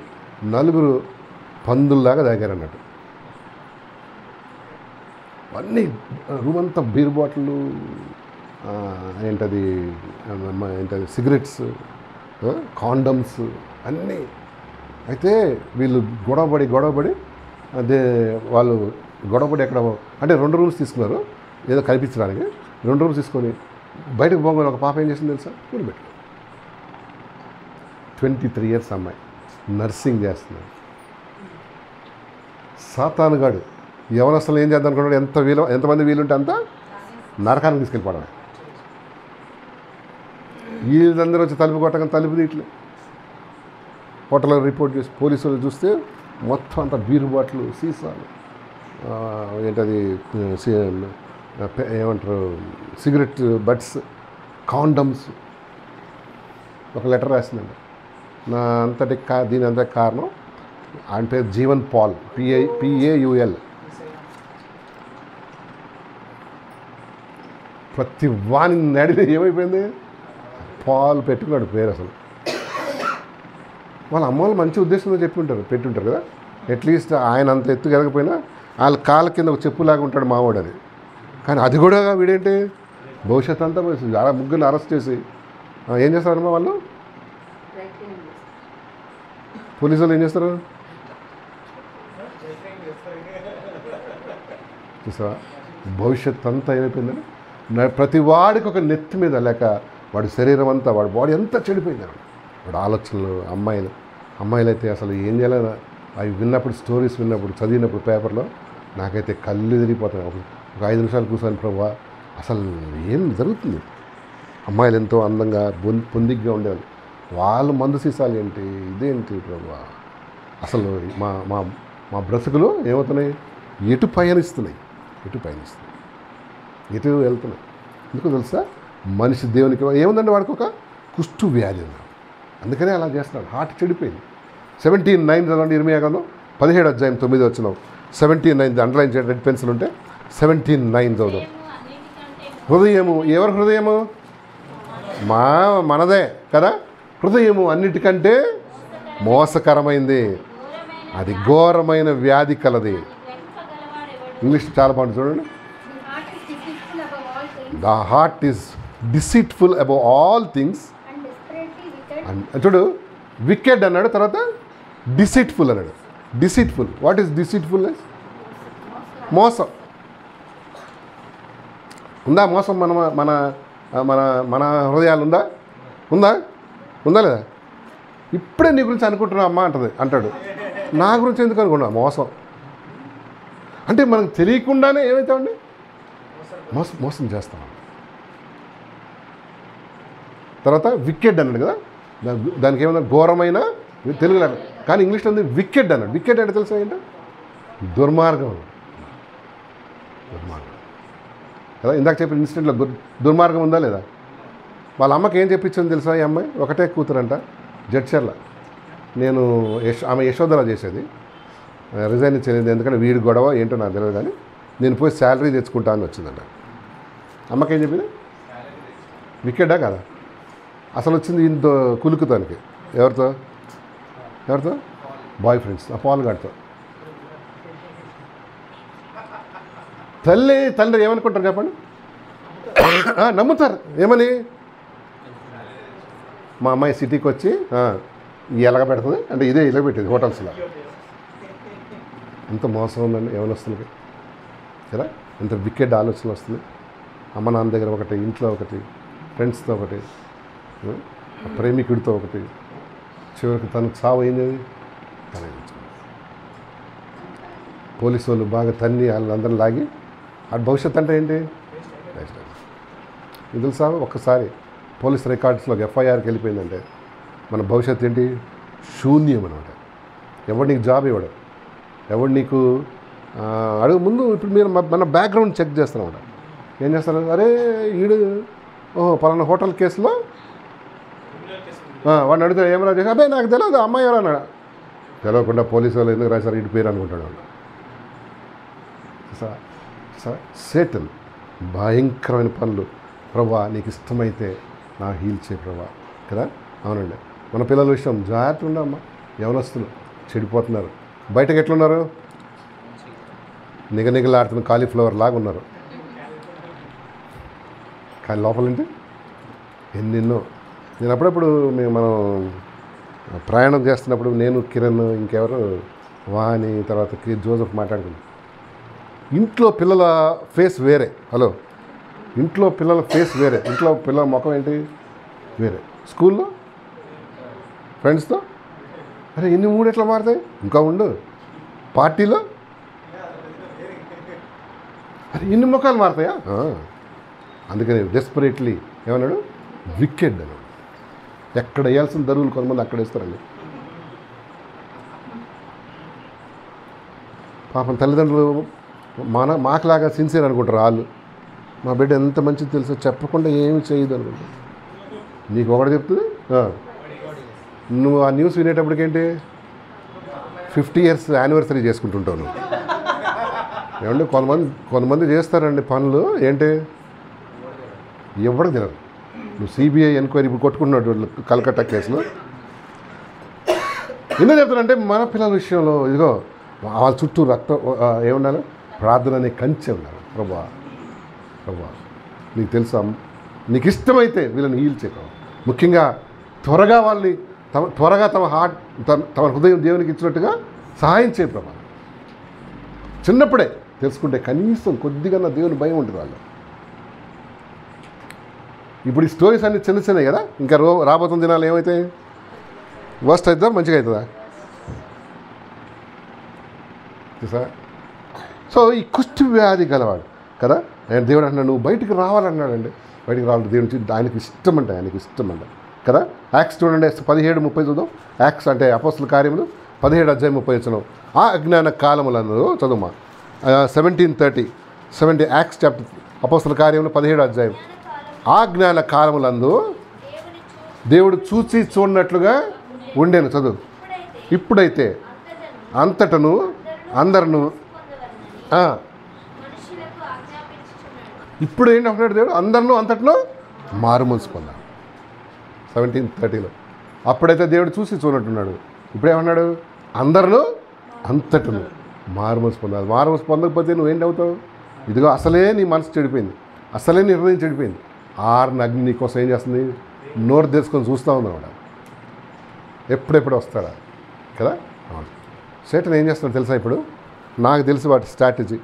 నలుగురు పందుల్లాగా తాగారన్నట్టు. అన్నీ రూమ్ అంతా బీర్ బాటిళ్ళు, ఏంటది సిగరెట్స్, కాండమ్స్ అన్నీ. అయితే వీళ్ళు గొడవపడి వాళ్ళు గొడవపడి ఎక్కడ అంటే 2 రూమ్స్ తీసుకున్నారు ఏదో కనిపించడానికి. 2 రూమ్స్ తీసుకొని బయటకు పోగానే ఒక పాప ఏం చేసింది తెలుసా, ఊరి పెట్టు. 23 years అమ్మాయి, నర్సింగ్ చేస్తున్నాడు. సాతానుగాడు యవనస్తులు ఏం చేద్దాం అనుకున్నాడు, ఎంతమంది వీలుంటే అంత నరకానికి తీసుకెళ్ళిపోవడం. వీళ్ళందరూ వచ్చి తలుపు కొట్టగా తలుపు తీయట్లే. హోటల్లో రిపోర్ట్ చేసి పోలీసులు చూస్తే మొత్తం అంతా బీరు బాటిల్, సీసాలు, ఏంటది ఏమంటారు సిగరెట్ బట్స్, కాండమ్స్. ఒక లెటర్ రాసిందండి, నా అంతటి దీని అంత కారణం ఆయన పేరు జీవన్ పాల్, PAUL. ప్రతి వాని నడిని ఏమైపోయింది, పాల్ పెట్టుకున్నాడు పేరు. అసలు వాళ్ళ అమ్మ వాళ్ళు మంచి ఉద్దేశంతో పెట్టుంటారు కదా. అట్లీస్ట్ ఆయన అంత ఎత్తు ఎదగకపోయినా వాళ్ళ కాళ్ళ కింద ఒక చెప్పులాగా ఉంటాడు మావాడు. అది కానీ అది కూడా వీడేంటి భవిష్యత్ అంతా చాలా ముగ్గురిని అరెస్ట్ చేసి ఏం చేస్తారమ్మా వాళ్ళు, పోలీసు వాళ్ళు ఏం చేస్తారు చూసావా? భవిష్యత్ అంతా ఏమైపోయిందని ప్రతి వాడికి ఒక నెత్తి మీద లేక వాడి శరీరం అంతా, వాడి బాడీ అంతా చెడిపోయింది. వాడి ఆలోచనలు. అమ్మాయిలు అయితే అసలు ఏం చేయాలని అవి విన్నప్పుడు, స్టోరీస్ విన్నప్పుడు, చదివినప్పుడు పేపర్లో నాకైతే కళ్ళు తిరిగిపోతాయి. ఒక 5 నిమిషాలు కూర్చొని ప్రభా అసలు ఏం జరుగుతుంది. అమ్మాయిలు ఎంతో అందంగా పొందిగ్గా ఉండేవాళ్ళు, వాళ్ళు మందు సీసాలు ఏంటి, ఇదేంటి ప్రభా. అసలు మా బ్రతుకులు ఏమవుతున్నాయి, ఎటు పయనిస్తున్నాయి, ఎటు వెళ్తున్నాయి. ఎందుకు తెలుసా? మనిషి దేవునికి ఏముందండి, వాడికి ఒక కుష్టు వ్యాధి ఉంది, అందుకనే అలా చేస్తున్నాడు. హార్ట్ చెడిపోయింది. 17:9 చదవండి, 17:9 17:9 అండర్లైన్ చేయండి, రెడ్ పెన్సిల్ ఉంటే 17:9 చదువు. హృదయము, ఎవరి హృదయము? మనదే కదా. హృదయము అన్నిటికంటే మోసకరమైంది, అది ఘోరమైన వ్యాధి కలది. ఇంగ్లీష్ చాలా బాగుంటుంది చూడండి. The heart is deceitful above all things and desperately wicked. And చూడు వికెడ్ అన్నాడు, తర్వాత డిసీట్ఫుల్ అన్నాడు. Deceitful, what is డిసీట్ఫుల్నెస్? మోసం. ఉందా మోసం మన మన మన మన హృదయాలు ఉందా? ఉందా? ఉందా లేదా? ఇప్పుడే నీ గురించి అనుకుంటున్నా అమ్మ అంటాడు. నా గురించి ఎందుకు అనుకున్నా? మోసం అంటే మనకు తెలియకుండానే ఏమవుతామండి? మోసం చేస్తాం. తర్వాత వికెడ్ అన్నాడు కదా, దానికి ఏమన్నా ఘోరమైన తెలుగులో, కానీ ఇంగ్లీష్లో ఉంది వికెడ్ అన్నాడు. వికెడ్ అంటే తెలుసా ఏంటో? దుర్మార్గం. దుర్మార్గం కదా. ఇందాక చెప్పిన ఇన్సిడెంట్లో దుర్మార్గం ఉందా లేదా? వాళ్ళ అమ్మకి ఏం చెప్పించింది తెలుసా? ఈ అమ్మాయి ఒకటే కూతురంట, జడ్చర్ల. నేను ఆమె యశోధర చేసేది, రిజైన్ ఇచ్చేది. ఎందుకంటే వీడి గొడవ ఏంటో నాకు తెలియదు, కానీ నేను పోయి శాలరీ తెచ్చుకుంటా అని వచ్చిందంట. అమ్మకేం చెప్పింది? వికెడా కదా. అసలు వచ్చింది ఇంత కులుకుతానికి. ఎవరితో? బాయ్ ఫ్రెండ్స్, ఆ పాల్గాడితో. తండ్రి ఏమనుకుంటారు చెప్పండి? నమ్ముతారు. ఏమని? మా అమ్మాయి సిటీకి వచ్చి ఎలాగ పెడుతుంది అంటే ఇదే ఇలా పెట్టేది హోటల్స్లో. ఎంత మోసం ఉందండి యవనస్తులకి కదా. ఎంత వికెడ్ ఆలోచన వస్తుంది. అమ్మ నాన్న దగ్గర ఒకటి, ఇంట్లో ఒకటి, ఫ్రెండ్స్తో ఒకటి, ప్రేమికుడితో ఒకటి, చివరికి తనకు సావు అయింది. పోలీసు వాళ్ళు బాగా తన్ని వాళ్ళందరూ లాగి ఆ భవిష్యత్ అంటే ఏంటి? ఇది తెలుసా? ఒక్కసారి పోలీస్ రికార్డ్స్లోకి ఎఫ్ఐఆర్కి వెళ్ళిపోయిందంటే మన భవిష్యత్తు ఏంటి? శూన్యం అనమాట. ఎవడు నీకు జాబ్ ఇవ్వడు, ఎవడు నీకు అడుగు ముందు. ఇప్పుడు మీరు మన బ్యాక్గ్రౌండ్ చెక్ చేస్తారన్నమాట. ఏం చేస్తారు? అరే ఈడు పలానా హోటల్ కేసులో వాడిని అడిగితే ఏమైనా చేసి, అబ్బాయి నాకు తెలియదు అమ్మాయి ఎవరు అన్నాడు. తెలియకుండా పోలీసు వాళ్ళు ఎందుకు రాశారు ఇటు పేరు అనుకుంటాడు వాడు. సేటన్ భయంకరమైన పనులు. ప్రభా నీకు ఇష్టమైతే నా హీల్ చేయ ప్రభా కదా. అవునండి, మన పిల్లల విషయం జాగ్రత్త ఉండమ్మా. యవనస్తులు చెడిపోతున్నారు. బయటకు ఎట్లున్నారు? నిగనిగలాడుతున్న కాలీఫ్లవర్ లాగా ఉన్నారు, కానీ లోపలంటే ఎన్నెన్నో. నేను అప్పుడప్పుడు మనం ప్రయాణం చేస్తున్నప్పుడు నేను, కిరణ్, ఇంకెవరు, వాణి, తర్వాత జోసెఫ్ మాట్లాడుకున్నాం. ఇంట్లో పిల్లల ఫేస్ వేరే. హలో, ఇంట్లో పిల్లల ఫేస్ వేరే, ఇంట్లో పిల్లల ముఖం ఏంటి వేరే. స్కూల్లో ఫ్రెండ్స్తో అరే ఇన్ని మూడు ఎట్లా మారుతాయి? ఇంకా ఉండు. పార్టీలో అరే ఇన్ని ముఖాలు మారుతాయా? అందుకని డెస్పరేట్లీ ఏమన్నాడు? వికెడ్ అన్నాడు. ఎక్కడ వేయాల్సిన దరువులు కొంతమంది అక్కడ వేస్తారండి. పాపం తల్లిదండ్రులు మాకులాగా సిన్సియర్ అనుకుంటారు వాళ్ళు. మా బిడ్డ ఎంత మంచిది తెలుసో చెప్పకుండా ఏమి చేయదు అనుకుంటారు. నీకు ఒకటి చెప్తుంది, నువ్వు ఆ న్యూస్ వినేటప్పటికేంటి 50 years యానివర్సరీ చేసుకుంటుంటావు నువ్వు. ఏమంటే కొంతమంది చేస్తారండి పనులు ఏంటి ఎవరికి తెలియదు. నువ్వు సిబిఐ ఎంక్వైరీ ఇప్పుడు కొట్టుకుంటున్నాడు కలకత్తా కేసులో. ఎందుకు చెప్తానంటే మన పిల్లల విషయంలో ఇదిగో వాళ్ళ చుట్టూ రక్తం ఏముండాలి? ప్రార్థన అనే కంచె ఉండాలి. ప్రభా నీకు తెలుసా, నీకు ఇష్టమైతే వీళ్ళని హీల్ చేయడం. ముఖ్యంగా త్వరగా వాళ్ళని త్వరగా తమ హృదయం దేవునికి ఇచ్చినట్టుగా సహాయం చేయ ప్రభా. చిన్నప్పుడే తెలుసుకుంటే కనీసం కొద్దిగా దేవుని భయం ఉంటుంది వాళ్ళు. ఇప్పుడు ఈ స్టోరీస్ అన్నీ చిన్న చిన్నవి కదా. ఇంకా రాబోతున్న దినాలు ఏమవుతాయి? వర్స్ట్ అవుతుందా మంచిగా అవుతుందా? చూసా. సో ఈ కుష్టి వ్యాధి గలవాడు కదా, ఆయన దేవుడు అంటున్నాడు నువ్వు బయటికి రావాలన్నాడండి. బయటికి రావాలి దేవుని ఆయనకి ఇష్టం అంట కదా. యాక్ట్స్ చూడండి 17:30 చూద్దాం. యాక్ట్స్ అంటే అపోస్తల కార్యములు 17:30 ఆ అజ్ఞాన కాలములందు చదువుమా 17:30 యాక్ట్స్ చాప్టర్ అపోస్తల కార్యములు 17 ఆ జ్ఞాన కాలములందు దేవుడు చూసి చూడనట్లుగా ఉండేను. చదువు. ఇప్పుడైతే అంతటను అందరూ ఇప్పుడు ఏంటి అంటున్నాడు దేవుడు? అందరినూ అంతట్లో మారు మనసు పొందారు. 17:30 అప్పుడైతే దేవుడు చూసి చూడనట్టున్నాడు. ఇప్పుడేమన్నాడు? అందరినూ అంతటను మారు మనసు పొందాలి. మారు మనసు పొందకపోతే నువ్వేంటి అవుతావు? ఇదిగో అసలే నీ మనసు చెడిపోయింది. అసలే నిర్ణయం చెడిపోయింది. ఆరున అగ్ని నీకోసం ఏం చేస్తుంది? నోరు తెరుచుకొని చూస్తూ ఉందన్నమాట. ఎప్పుడెప్పుడు వస్తాడా కదా. అవును, సేటన్ ఏం చేస్తున్నాడు తెలుసా? ఇప్పుడు నాకు తెలిసి వాటి స్ట్రాటజీ,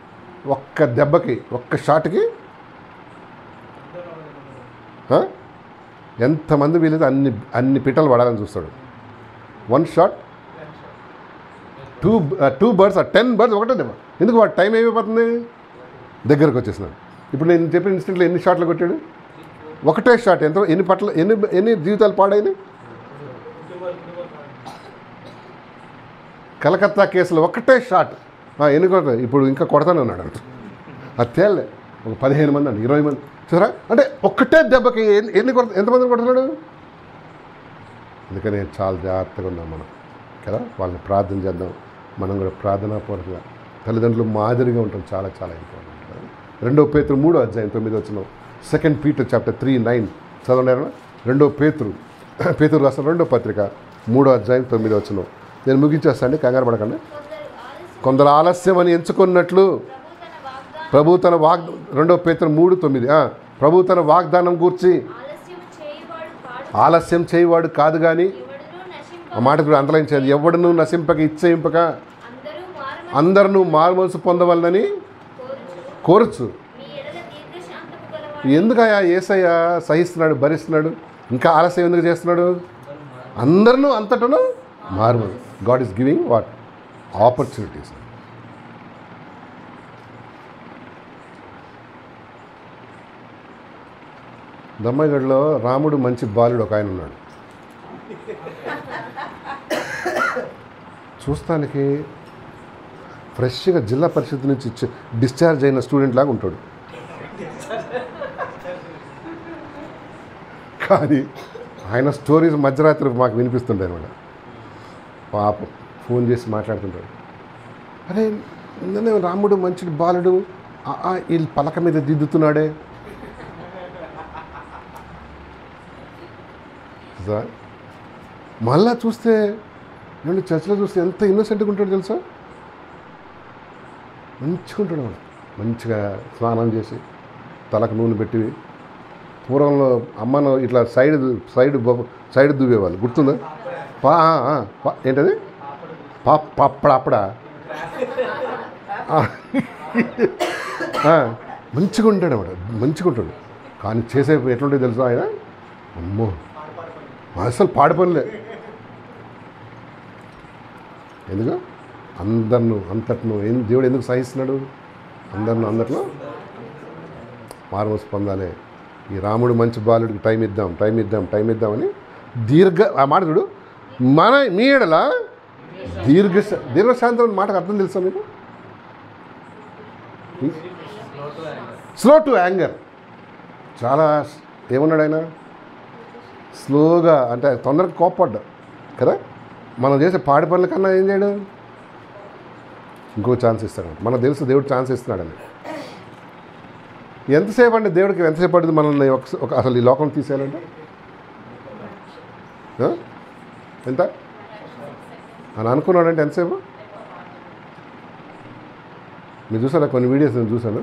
ఒక్క దెబ్బకి, ఒక్క షాట్కి ఎంతమంది వీలైతే అన్ని పిట్టలు పడాలని చూస్తాడు. 1 షాట్ 2 బర్డ్స్ 10 బర్డ్స్ ఒకటే దెబ్బ. ఎందుకు? వాడు టైం ఏమైపోతుంది, దగ్గరకు వచ్చేసినాడు. ఇప్పుడు నేను చెప్పిన ఇన్స్టెంట్లో ఎన్ని షాట్లు కొట్టాడు? ఒకటే షాట్. ఎన్ని జీవితాలు పాడైనాయి? కలకత్తా కేసులో ఒకటే షాట్ ఎన్ని కొడతాయి? ఇప్పుడు ఇంకా కొడతానే ఉన్నాడు అంట. అది తేలే. ఒక 15 మంది అండి, 20 మంది చూసారా? అంటే ఒక్కటే దెబ్బకి ఎంతమందిని కొడుతున్నాడు? అందుకనే చాలా జాగ్రత్తగా ఉన్నాం మనం కదా. వాళ్ళని ప్రార్థన చేద్దాం. మనం కూడా ప్రార్థనాపూర్వకంగా తల్లిదండ్రులు మాదిరిగా ఉంటాం. చాలా చాలా ఇంపార్టెంట్ కదా. 2 పేతురు 3వ అధ్యాయం 9 వచనం. 2 Peter chapter 3:9 చదవలేరా? 2 పేతురు రాసిన 2వ పత్రిక 3వ అధ్యాయం 9 వచనం. నేను ముగించేస్తాను, కంగారు పడకండి. కొందరు ఆలస్యం అని ఎంచుకున్నట్లు ప్రభు తన 2 పేతురు 3:9 ప్రభు తన వాగ్దానం గూర్చి ఆలస్యం చేయవాడు కాదు కానీ, ఆ మాట కూడా అంతరించేది, ఎవడును నశింపక ఇచ్చేయింపక అందరూ మారుమనసు పొందవలనని కోరుచు. ఎందుకయ్యా యేసయ్య సహిస్తున్నాడు, భరిస్తున్నాడు, ఇంకా ఆలస్యం ఎందుకు చేస్తున్నాడు? అందరూ అంతటను మారుమనసు. God is giving what? Opportunities. దమ్మగడ్లో రాముడు మంచి బాలుడు ఒక ఆయన ఉన్నాడు. చూస్తానికి ఫ్రెష్గా జిల్లా పరిషత్ నుంచి డిశ్చార్జ్ అయిన స్టూడెంట్ లాగా ఉంటాడు. కానీ ఆయన స్టోరీస్ మధ్యరాత్రి మాకు వినిపిస్తుండే అనమాట. పాపం ఫోన్ చేసి మాట్లాడుతుంటాడు. అరే నిన్ననే రాముడు మంచి బాలుడు వీళ్ళు పలక మీద దిద్దుతున్నాడే సార్. మళ్ళా చూస్తే నేను చర్చిలో చూస్తే ఎంత ఇన్నోసెంట్గా ఉంటాడు తెలుసా. మంచిగా ఉంటాడు వాడు. మంచిగా స్నానం చేసి తలకు నూనె పెట్టి, పూర్వంలో అమ్మను ఇట్లా సైడ్ దువ్వేవాళ్ళు, గుర్తుందా? ఏంటది? అప్పుడా మంచిగా ఉంటాడు అన్నమాట. మంచిగా ఉంటాడు. కానీ చేసే ఎట్లుంటే తెలుసా ఆయన? అమ్మో అసలు పాడు పనులే. ఎందుకు? అంతట్లో దేవుడు ఎందుకు సహిస్తున్నాడు? అందరిలో మారుమనసు పొందాలి. ఈ రాముడు మంచి బాలుడికి టైం ఇద్దామని ఆ మాట చూడు. మీ ఎడల దీర్ఘశాంతం మాటకు అర్థం తెలుసా మీకు? Slow to anger. చాలా ఏమన్నాడు ఆయన? స్లోగా, అంటే తొందరగా కోప్పడ్డా కదా. మనం చేసే పాడి పనుల కన్నా ఏం చేయడం? ఇంకో ఛాన్స్ ఇస్తాడు. మనకు తెలుసు దేవుడు ఛాన్స్ ఇస్తున్నాడని. ఎంతసేపు అంటే దేవుడికి ఎంతసేపు పడుతుంది మనల్ని అసలు ఈ లోకం తీసేయాలంటే? ఎంత అని అనుకున్నాడంటే ఎంతసేపు? మీరు చూసారా కొన్ని వీడియోస్ నేను చూశాను.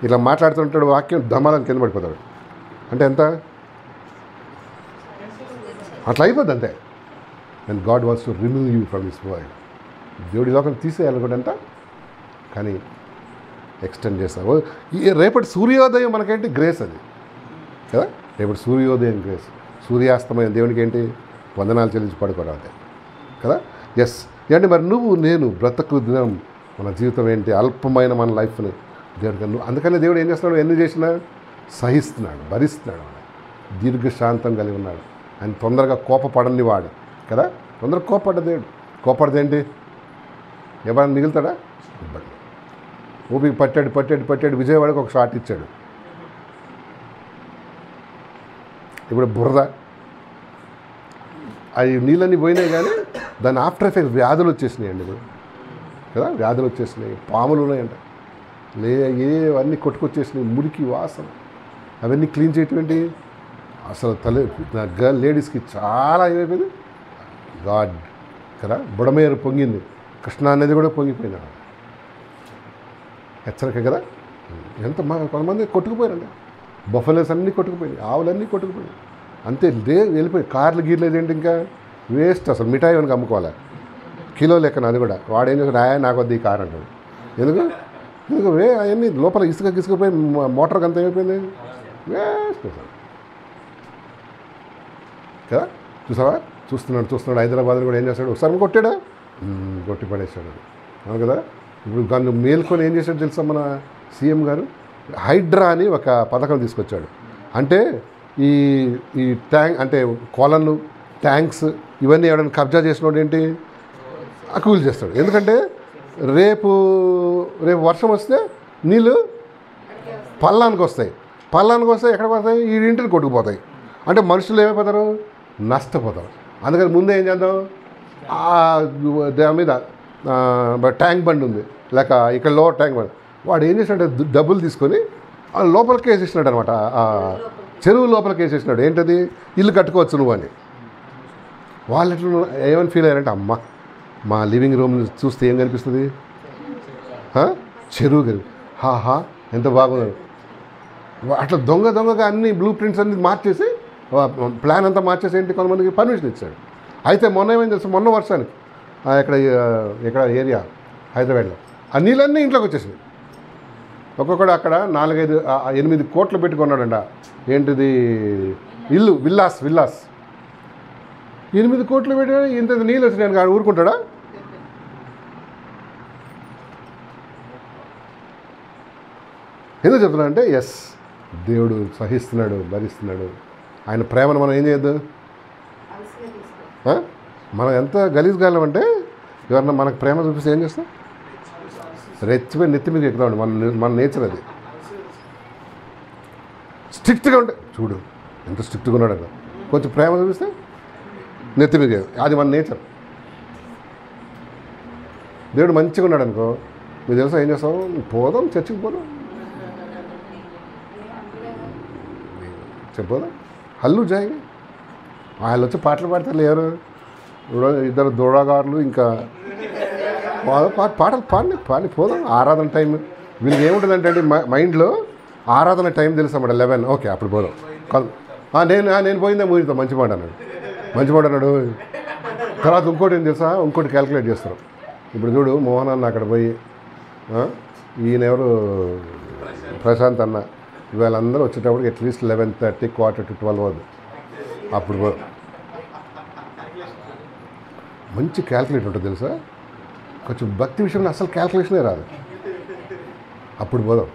ఇట్లా మాట్లాడుతుంటాడు, వాక్యం దమాలని కింద పడిపోతాడు. అంటే ఎంత? అట్లా అయిపోద్ది అంతే. And God wants to remove you from this world. దేవుడి లోకం తీసేయాలనుకుంటే అంట, కానీ ఎక్స్టెండ్ చేస్తావు. రేపటి సూర్యోదయం మనకేంటి? గ్రేస్ అది కదా. రేపటి సూర్యోదయం గ్రేస్. సూర్యాస్తమయం దేవునికి ఏంటి? వందనాలు చెల్లించి పడుకోవడం అంతే కదా. ఎస్. ఏంటి మరి నేను బ్రతకు దినం, మన జీవితం ఏంటి? అల్పమైన మన లైఫ్ని దేవుడికి అందుకని దేవుడు ఏం చేస్తున్నాడు? ఎన్ని చేసినా సహిస్తున్నాడు, భరిస్తున్నాడు, దీర్ఘశాంతం కలిగి ఉన్నాడు. ఆయన తొందరగా కోపపడని వాడు కదా. తొందరగా కోపడ్డ దేవుడు. కోపడదేంటి? ఎవరైనా మిగులుతాడా? ఇబ్బంది. ఊపికి పట్టాడు విజయవాడకు ఒక షాట్ ఇచ్చాడు. ఇప్పుడు బురద అవి నీళ్ళన్నీ పోయినాయి, కానీ దాని ఆఫ్టర్ ఎఫెక్ట్స్ వ్యాధులు వచ్చేసినాయి అండి ఇప్పుడు కదా. వ్యాధులు వచ్చేసినాయి, పాములు ఉన్నాయంట, అవన్నీ కొట్టుకొచ్చేసినాయి, మురికి వాసన. అవన్నీ క్లీన్ చేయటం అసలు లేడీస్కి చాలా ఏమైపోయింది. గాడ్ కదా. బుడమేరు పొంగింది, కృష్ణా నది కూడా పొంగిపోయింది. హెచ్చరిక కదా. కొంతమంది కొట్టుకుపోయారండి. బఫెలోస్ అన్నీ కొట్టుకుపోయినాయి, ఆవులన్నీ కొట్టుకుపోయినాయి. అంతే వెళ్ళిపోయి కార్లు గీర్లేదు ఏంటి, ఇంకా వేస్ట్ అసలు. మిఠాయి వెనక అమ్ముకోవాలి కిలో లెక్కన, అది కూడా. వాడు ఏం చేస్తాడు, నాకు వద్ద ఈ కార్ అంటాడు. ఎందుకు అవన్నీ లోపల ఇసుకపోయి మోటార్కి అంత అయిపోయింది, వేస్ట్ అసలు కదా. చూసావా, చూస్తున్నాడు హైదరాబాద్లో కూడా ఏం చేస్తాడు, ఒకసారి కొట్టాడా, కొట్టి పడేస్తాడు. అవును కదా. ఇప్పుడు దాన్ని మేల్కొని ఏం చేశాడు తెలుసా మన సీఎం గారు, హైడ్రా అని ఒక పథకం తీసుకొచ్చాడు. అంటే ఈ ట్యాంక్ అంటే కొలన్లు, ట్యాంక్స్ ఇవన్నీ ఎవరైనా కబ్జా చేసినోడు ఏంటి కూల్ చేస్తాడు. ఎందుకంటే రేపు వర్షం వస్తే నీళ్ళు పల్లానికి వస్తాయి ఎక్కడ పడతాయి, ఈ ఇంటిని కొట్టుకుపోతాయి. అంటే మనుషులు ఏమైపోతారు, నష్టపోతారు. అందుకని ముందే ఏం చేద్దాం, దాని మీద ట్యాంక్ బండ్ ఉంది, లేక ఇక్కడ లోవర్ ట్యాంక్ బండ్, వాడు ఏం చేసినట్టు డబ్బులు తీసుకొని లోపలికి వేసేసినాడు అనమాట. చెరువు లోపలికి వేసేసినాడు. ఏంటది, ఇల్లు కట్టుకోవచ్చు నువ్వు అని. వాళ్ళు ఎట్లా ఏమని ఫీల్ అయ్యారంటే, అమ్మ మా లివింగ్ రూమ్ చూస్తే ఏం కనిపిస్తుంది, చెరువు కనిపి, హాహా ఎంత బాగున్నారు. అట్లా దొంగగా అన్ని బ్లూ ప్రింట్స్ అన్ని మార్చేసి ప్లాన్ అంతా మార్చేసి ఏంటి కొంతమందికి పర్మిషన్ ఇచ్చాడు. అయితే మొన్న ఏమైంది తెలుసు, మొన్న వర్షానికి ఇక్కడ ఏరియా హైదరాబాద్లో ఆ నీళ్ళన్నీ ఇంట్లోకి వచ్చేసింది. ఒక్కొక్కడు అక్కడ 4-5-8 కోట్లు పెట్టుకున్నాడంట. ఏంటిది ఇల్లు, విల్లాస్ 8 కోట్లు పెట్టి ఇంత నీళ్ళు వచ్చినాయని కాదు ఊరుకుంటాడా. ఎందుకు చెప్తున్నా అంటే, ఎస్ దేవుడు సహిస్తున్నాడు, భరిస్తున్నాడు. ఆయన ప్రేమను మనం ఏం చేయొద్దు. మనం ఎంత గలీజ్గాలం అంటే, ఎవరన్నా మనకు ప్రేమ చూపిస్తే ఏం చేస్తాం, రెచ్చిపోయి నెత్తి మీద ఎక్కుతామండి. మన నేచర్ అది. స్ట్రిక్ట్గా ఉంటే చూడు ఎంత స్ట్రిక్ట్గా ఉన్నాడు కదా, కొంచెం ప్రేమ చూపిస్తే నెత్తి మీద, అది మన నేచర్. దేవుడు మంచిగా ఉన్నాడు అనుకో, మీకు తెలుసా ఏం చేస్తాం, పోదాం చర్చికి పోదాం, చెప్పోదాం హల్లు జాయి. వాళ్ళు వచ్చి పాటలు పాడతారు, ఎవరు 2 దూడగారులు, ఇంకా పాటలు పాడి పోదాం. ఆరాధన టైం వీళ్ళకి ఏముంటుందంటే అండి, మైండ్లో ఆరాధన టైం తెలుసు అన్నమాట 11. ఓకే అప్పుడు పోదాం. నేను పోయిందే మూవీతో మంచి మాట అన్నాడు. తర్వాత ఇంకోటి ఏం తెలుసా, ఇంకోటి క్యాలిక్యులేట్ చేస్తారు. ఇప్పుడు చూడు మోహన్ అన్న అక్కడ పోయి, ఈయనెవరు ప్రశాంత్ అన్న, వీళ్ళందరూ వచ్చేటప్పటికి అట్లీస్ట్ 11:30 11:45 అవుతుంది. అప్పుడు మంచి క్యాలిక్యులేట్ ఉంటుంది తెలుసా. కొంచెం భక్తి విషయంలో అసలు క్యాల్కులేషనే రాదు. అప్పుడు పోదాం.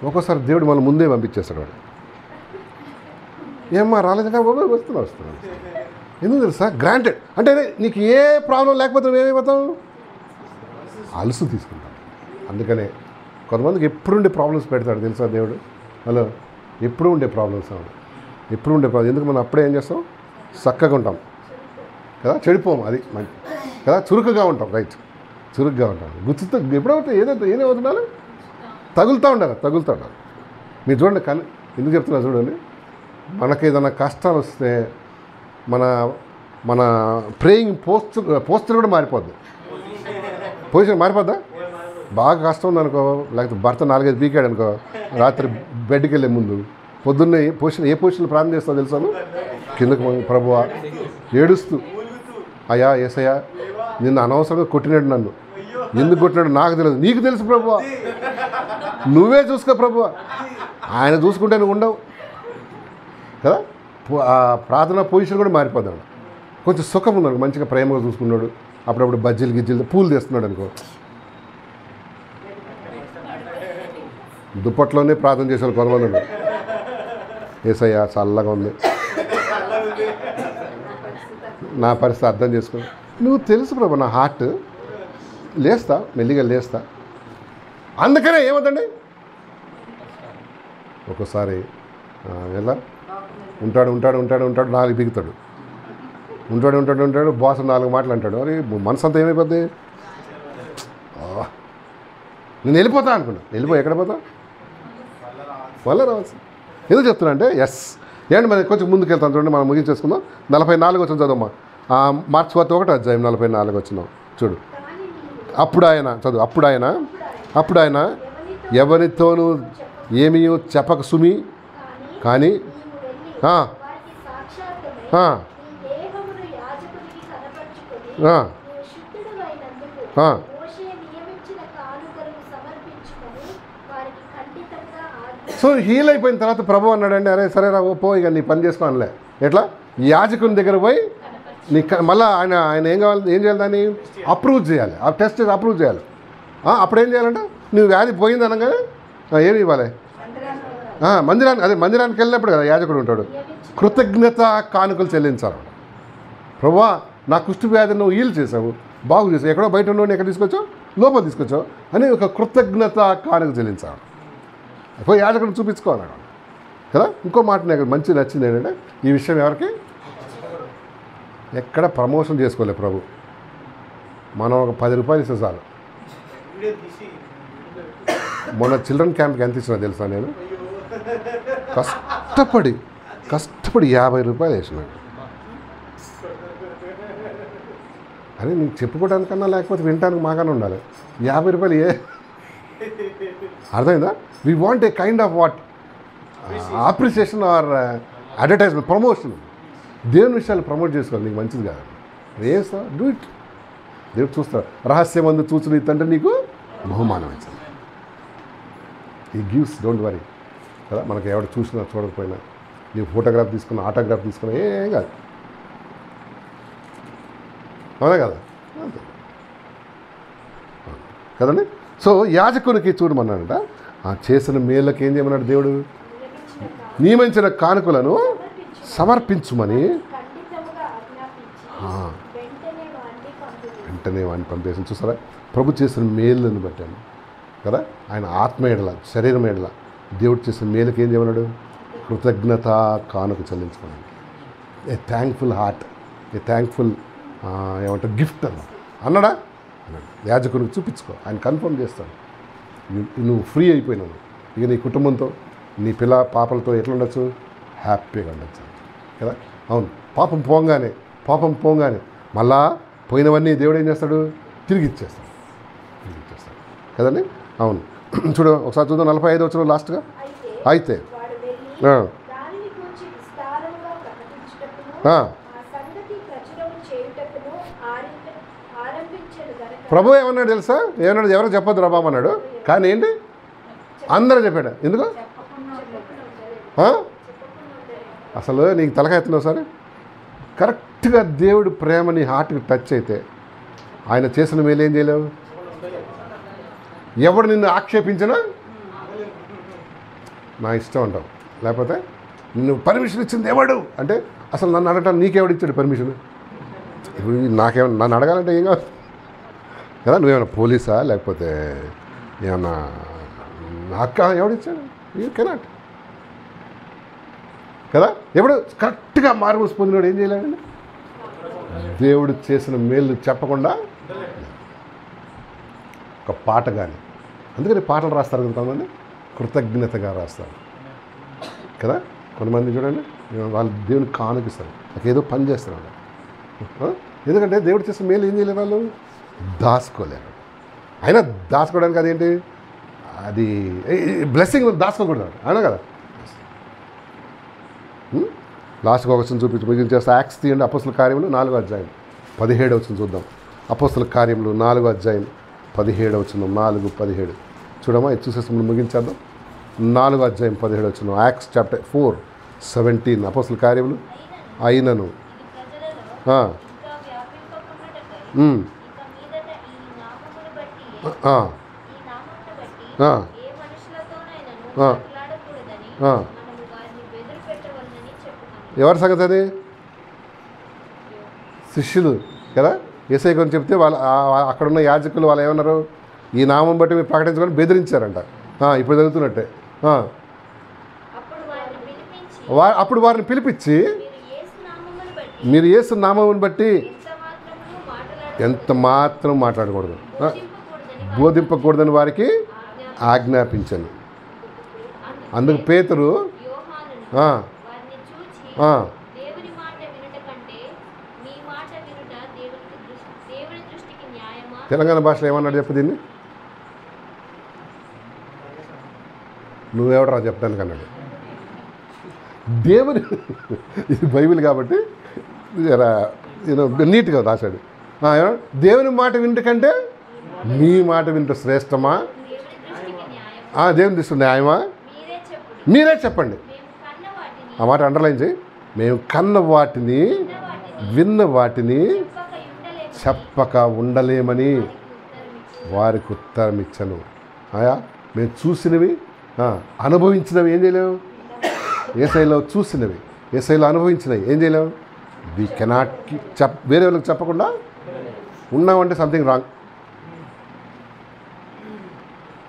ఒక్కోసారి దేవుడు మనం ముందే పంపించేస్తాడు. వాడు ఏమ్మా రాలేదంటే వస్తున్నాను. ఎందుకు తెలుసా, గ్రాంటెడ్ అంటే నీకు ఏ ప్రాబ్లం లేకపోతే నువ్వేమైపోతావు, అలుసు తీసుకుంటాం. అందుకనే కొంతమందికి ఎప్పుడు ఉండే ప్రాబ్లమ్స్ పెడతాడు తెలుసా దేవుడు. హలో, ఎప్పుడు ఉండే ప్రాబ్లమ్స్ ఎందుకు మనం అప్పుడే ఏం చేస్తాం, చక్కగా ఉంటాం కదా, చెడిపోము. అది మంచి కదా, చురుకుగా ఉంటాం. రైట్, చురుగ్గా ఉంటాం. గుర్తుతో ఎప్పుడవుతాయి ఏమవుతున్నాను తగులుతూ ఉండాలి. మీరు చూడండి, కానీ ఎందుకు చెప్తున్నా చూడండి, మనకి ఏదైనా కష్టాలు వస్తే మన ప్రేయింగ్ పోస్టర్ కూడా మారిపోద్ది. పొజిషన్ మారిపోద్దా. బాగా కష్టం ఉందనుకో, లేకపోతే భర్త 4-5 పీకాడు అనుకో, రాత్రి బెడ్కి వెళ్ళే ముందు పొద్దున్నే ఏ పొజిషన్లో ప్రార్థన చేస్తావు తెలుసాను, కిందకు ప్రభువా ఏడుస్తూ, అయ్యా ఏసయ్యా నిన్ను అనవసరంగా కొట్టినాడు, నన్ను ఎందుకు కొట్టినాడు నాకు తెలియదు, నీకు తెలుసు ప్రభువా, నువ్వే చూసుకో ప్రభువా. ఆయన చూసుకుంటే నువ్వు ఉండవు కదా. ఆ ప్రార్థన పొజిషన్ కూడా మారిపోతాడు. కొంచెం సుఖం ఉన్నాడు, మంచిగా ప్రేమగా చూసుకున్నాడు, అప్పుడప్పుడు గిజ్జీలు పూలు తెస్తున్నాడు అనుకో, దుప్పట్లోనే ప్రార్థన చేసేవాళ్ళు కొంతమంది. ఏసయ్యా చల్లగా ఉంది, నా పరిస్థితి అర్థం చేసుకో, నువ్వు తెలుసు ప్రభు నా హార్ట్, మెల్లిగా లేస్తా. అందుకనే ఏమవుతండి, ఒక్కోసారి ఎలా ఉంటాడు 4 బిగుతాడు, ఉంటాడు బాస్ 4 మాటలు అంటాడు. మరి మనసు అంతా ఏమైపోద్ది, నేను వెళ్ళిపోతా అనుకున్నా, ఎక్కడ పోతా వల్ల రావచ్చు. ఎందుకు చెప్తున్నా అంటే, ఎస్ ఏంటి మరి కొంచెం ముందుకు వెళ్తాను చూడండి, మనం ముగించేసుకుందాం. 44 వచ్చిన చదవమ్మా, మార్క్స్ 1 అధ్యాయం 44 వచ్చినాం చూడు. అప్పుడు ఆయన ఎవరితోనూ ఏమీ చెప్పక సుమి, కానీ నీవు వెళ్ళి ఆ, వారికి సాక్షాత్తుమై ఆ, నీ దేహమును యాజకునికి కనపరచుకొని ఆ, నీవు శుద్ధుడవైనందుకు ఆ. మోషే నియమించిన కానుకలను సమర్పించుకొని వారికి ఖండితంగా ఆజ్ఞ. సో హీల్ అయిపోయిన తర్వాత ప్రభు అన్నాడండి, అరే సరే రా, ఓ పో, ఇక నీ పని చేసుకోనలే. ఎట్లా? యాజకుని దగ్గర పోయి నీ మళ్ళీ ఆయన ఆయన ఏం చేయాలి, దాన్ని అప్రూవ్ చేయాలి, ఆ టెస్ట్ అప్రూవ్ చేయాలి. అప్పుడు ఏం చేయాలంటే, నువ్వు వ్యాధి పోయింది అనగానే ఏమి ఇవ్వాలి? మందిరానికి వెళ్ళినప్పుడు కదా యాజకుడు ఉంటాడు, కృతజ్ఞత కానుకలు చెల్లించాలి. ప్రభువా, నా కుష్టి వ్యాధి నువ్వు హీల్ చేసావు, బాగు చేసావు, ఎక్కడో బయట ఉన్నోడిని ఎక్కడ తీసుకొచ్చావు, లోపల తీసుకొచ్చావు అని ఒక కృతజ్ఞత కానుక చెల్లించాలి. పోయి యాజకుడిని చూపించుకోవాలి కదా. ఇంకో మాట నాకు మంచి నచ్చింది ఏంటంటే, ఈ విషయం ఎవరికి ఎక్కడ ప్రమోషన్ చేసుకోలే ప్రభు. మనం ఒక 10 రూపాయలు ఇస్తే చాలు. మొన్న చిల్డ్రన్ క్యాంప్కి ఎంత ఇచ్చినా తెలుసా, నేను కష్టపడి 50 రూపాయలు వేసినాను. అని నీకు చెప్పుకోవడానికన్నా లేకపోతే వినటానికి మాకన్నా ఉండాలి. 50 రూపాయలు అర్థమైందా? We want a kind of what appreciation or advertisement, promotion. దేవుని విషయాలు ప్రమోట్ చేసుకోవాలి, నీకు మంచిది కాదు. వేస్తా, డూ ఇట్. దేవుడు చూస్తాడు. రహస్యమందు చూసిన ఈ తండ్రి నీకు బహుమానం ఇచ్చింది. ఈ గివ్స్, డోంట్ వరీ కదా. మనకు ఎవరు చూసినా చూడకపోయినా, నీవు ఫోటోగ్రాఫ్ తీసుకున్నా, ఆటోగ్రాఫ్ తీసుకున్నా ఏం కాదు, అవునా కదా? అంతే కదండి. సో యాజకునికి చూడమన్నాడంట, ఆ చేసిన మేళ్ళకి ఏం చేయమన్నాడు దేవుడు? నియమించిన కానుకలను సమర్పించుమని ఖండితముగా ఆజ్ఞాపించి వెంటనే వాడిని పంపేసి. చూసారా, ప్రభు చేసిన మేళ్ళను బట్టాను కదా. ఆయన ఆత్మ ఎడల, శరీరం ఎడల దేవుడు చేసిన మేలుకి ఏం చేయమన్నాడు? కృతజ్ఞత కానుక చెల్లించుకున్నాడు. ఏ థ్యాంక్ఫుల్ హార్ట్, ఏ థ్యాంక్ఫుల్ ఏమంటారు గిఫ్ట్ అన్నాడా? అన్నాడు. యాజకునికి చూపించుకో, ఆయన కన్ఫర్మ్ చేస్తాడు. నువ్వు ఫ్రీ అయిపోయినావు. ఇక నీ కుటుంబంతో, నీ పాపలతో ఎట్లుండొచ్చు? హ్యాపీగా ఉండొచ్చు కదా. అవును, పాపం పోగానే మళ్ళా పోయినవన్నీ దేవుడు ఏం చేస్తాడు? తిరిగి ఇచ్చేస్తాడు కదండి. అవును, చూడు ఒకసారి చూద్దాం. 45 వచ్చిన లాస్ట్గా. అయితే వాడు వెళ్ళి ఆ, దానిని గూర్చి విస్తారముగా ప్రకటించుటకును ఆ, ఆ సంగతి ప్రచురము చేయుటకును ఆరంభించెను గనుక ప్రభు ఏమన్నాడు తెలుసా? ఏమన్నాడు? ఎవరో చెప్పొద్దు రాబాబు అన్నాడు. కానీ ఏంటి, అందరూ చెప్పాడు. ఎందుకు? అసలు నీకు తలకాయ ఎత్తున్నావు సరే. కరెక్ట్గా దేవుడు ప్రేమ నీ హార్ట్కి టచ్ అయితే ఆయన చేసిన మేలు ఏం చేయలేవు. ఎవడు నిన్ను ఆక్షేపించినా నా ఇష్టం అంటావు. లేకపోతే నిన్ను పర్మిషన్ ఇచ్చింది ఎవడు అంటే, అసలు నన్ను అడగటానికి నీకెవడు ఇచ్చాడు పర్మిషన్? ఇప్పుడు నన్ను అడగాలంటే ఏం కాదు కదా. నువ్వేమైనా పోలీసా, లేకపోతే ఏమన్నా అక్క? ఎవడిచ్చాడు? యూ కెనాట్ కదా. ఎప్పుడు కరెక్ట్గా మార్పుస్ పొందినాడు ఏం చేయలేడండి. దేవుడు చేసిన మేలు చెప్పకుండా ఒక పాట కానీ, అందుకని పాటలు రాస్తారు కదా కొంతమంది, కృతజ్ఞతగా రాస్తారు కదా. కొంతమంది చూడండి, వాళ్ళు దేవునికి కానుకిస్తారు, ఏదో పని చేస్తారు. ఎందుకంటే దేవుడు చేసిన మేలు ఏం చేయలేరు, వాళ్ళు దాచుకోలేరు. అయినా దాచుకోవడానికి అదేంటి, అది బ్లెస్సింగ్ దాచుకోకూడదు, అయినా కదా. లాస్ట్గా ఒక చూపించేస్తే యాక్ట్స్ తీయండి. అపోస్తల కార్యములు 4వ అధ్యాయం 17వ వచనం చూద్దాం. అపోస్తల కార్యములు 4వ అధ్యాయం 17వ వచనం, 4:17 చూడమ్మా. ఇది చూసేసి మనం ముగించేద్దాం. 4వ అధ్యాయం 17వ వచనం, యాక్ట్స్ చాప్టర్ 4:17. అపోస్తల కార్యములు అయినను ఎవరి సంగతి అది? శిష్యులు కదా. యేసయ్య గురించి చెప్తే వాళ్ళు అక్కడున్న యాజకులు వాళ్ళు ఏమన్నారు? ఈ నామం బట్టి మీరు ప్రకటించుకొని బెదిరించారంట. ఇప్పుడు జరుగుతున్నట్టే. అప్పుడు వారిని పిలిపించి, మీరు యేసు నామమును బట్టి ఎంత మాత్రం మాట్లాడకూడదు, బోధింపకూడదని వారికి ఆజ్ఞాపించాను. అందుకు పేతురు తెలంగాణ భాషలో ఏమన్నాడు చెప్పు దీన్ని? నువ్వెవడరా చెప్పడానికి అన్నాడు. దేవుని ఇది బైబిల్ కాబట్టి నీట్గా రాశాడు. దేవుని మాట వింటకంటే మీ మాట వింట శ్రేష్టమా, దేవుని దృష్టి న్యాయమా, మీరే చెప్పండి. ఆ మాట అండర్లైన్ చేయి. మేము కన్న వాటిని విన్న వాటిని చెప్పక ఉండలేమని వారికి ఉత్తరం ఇచ్చను. మేము చూసినవి అనుభవించినవి ఏం చేయలేము, యేసయ్యలో చూసినవి యేసయ్యలో అనుభవించినవి ఏం చేయలేము. వి కెనాట్ వేరే వాళ్ళకి చెప్పకుండా ఉన్నామంటే సంథింగ్ రాంగ్.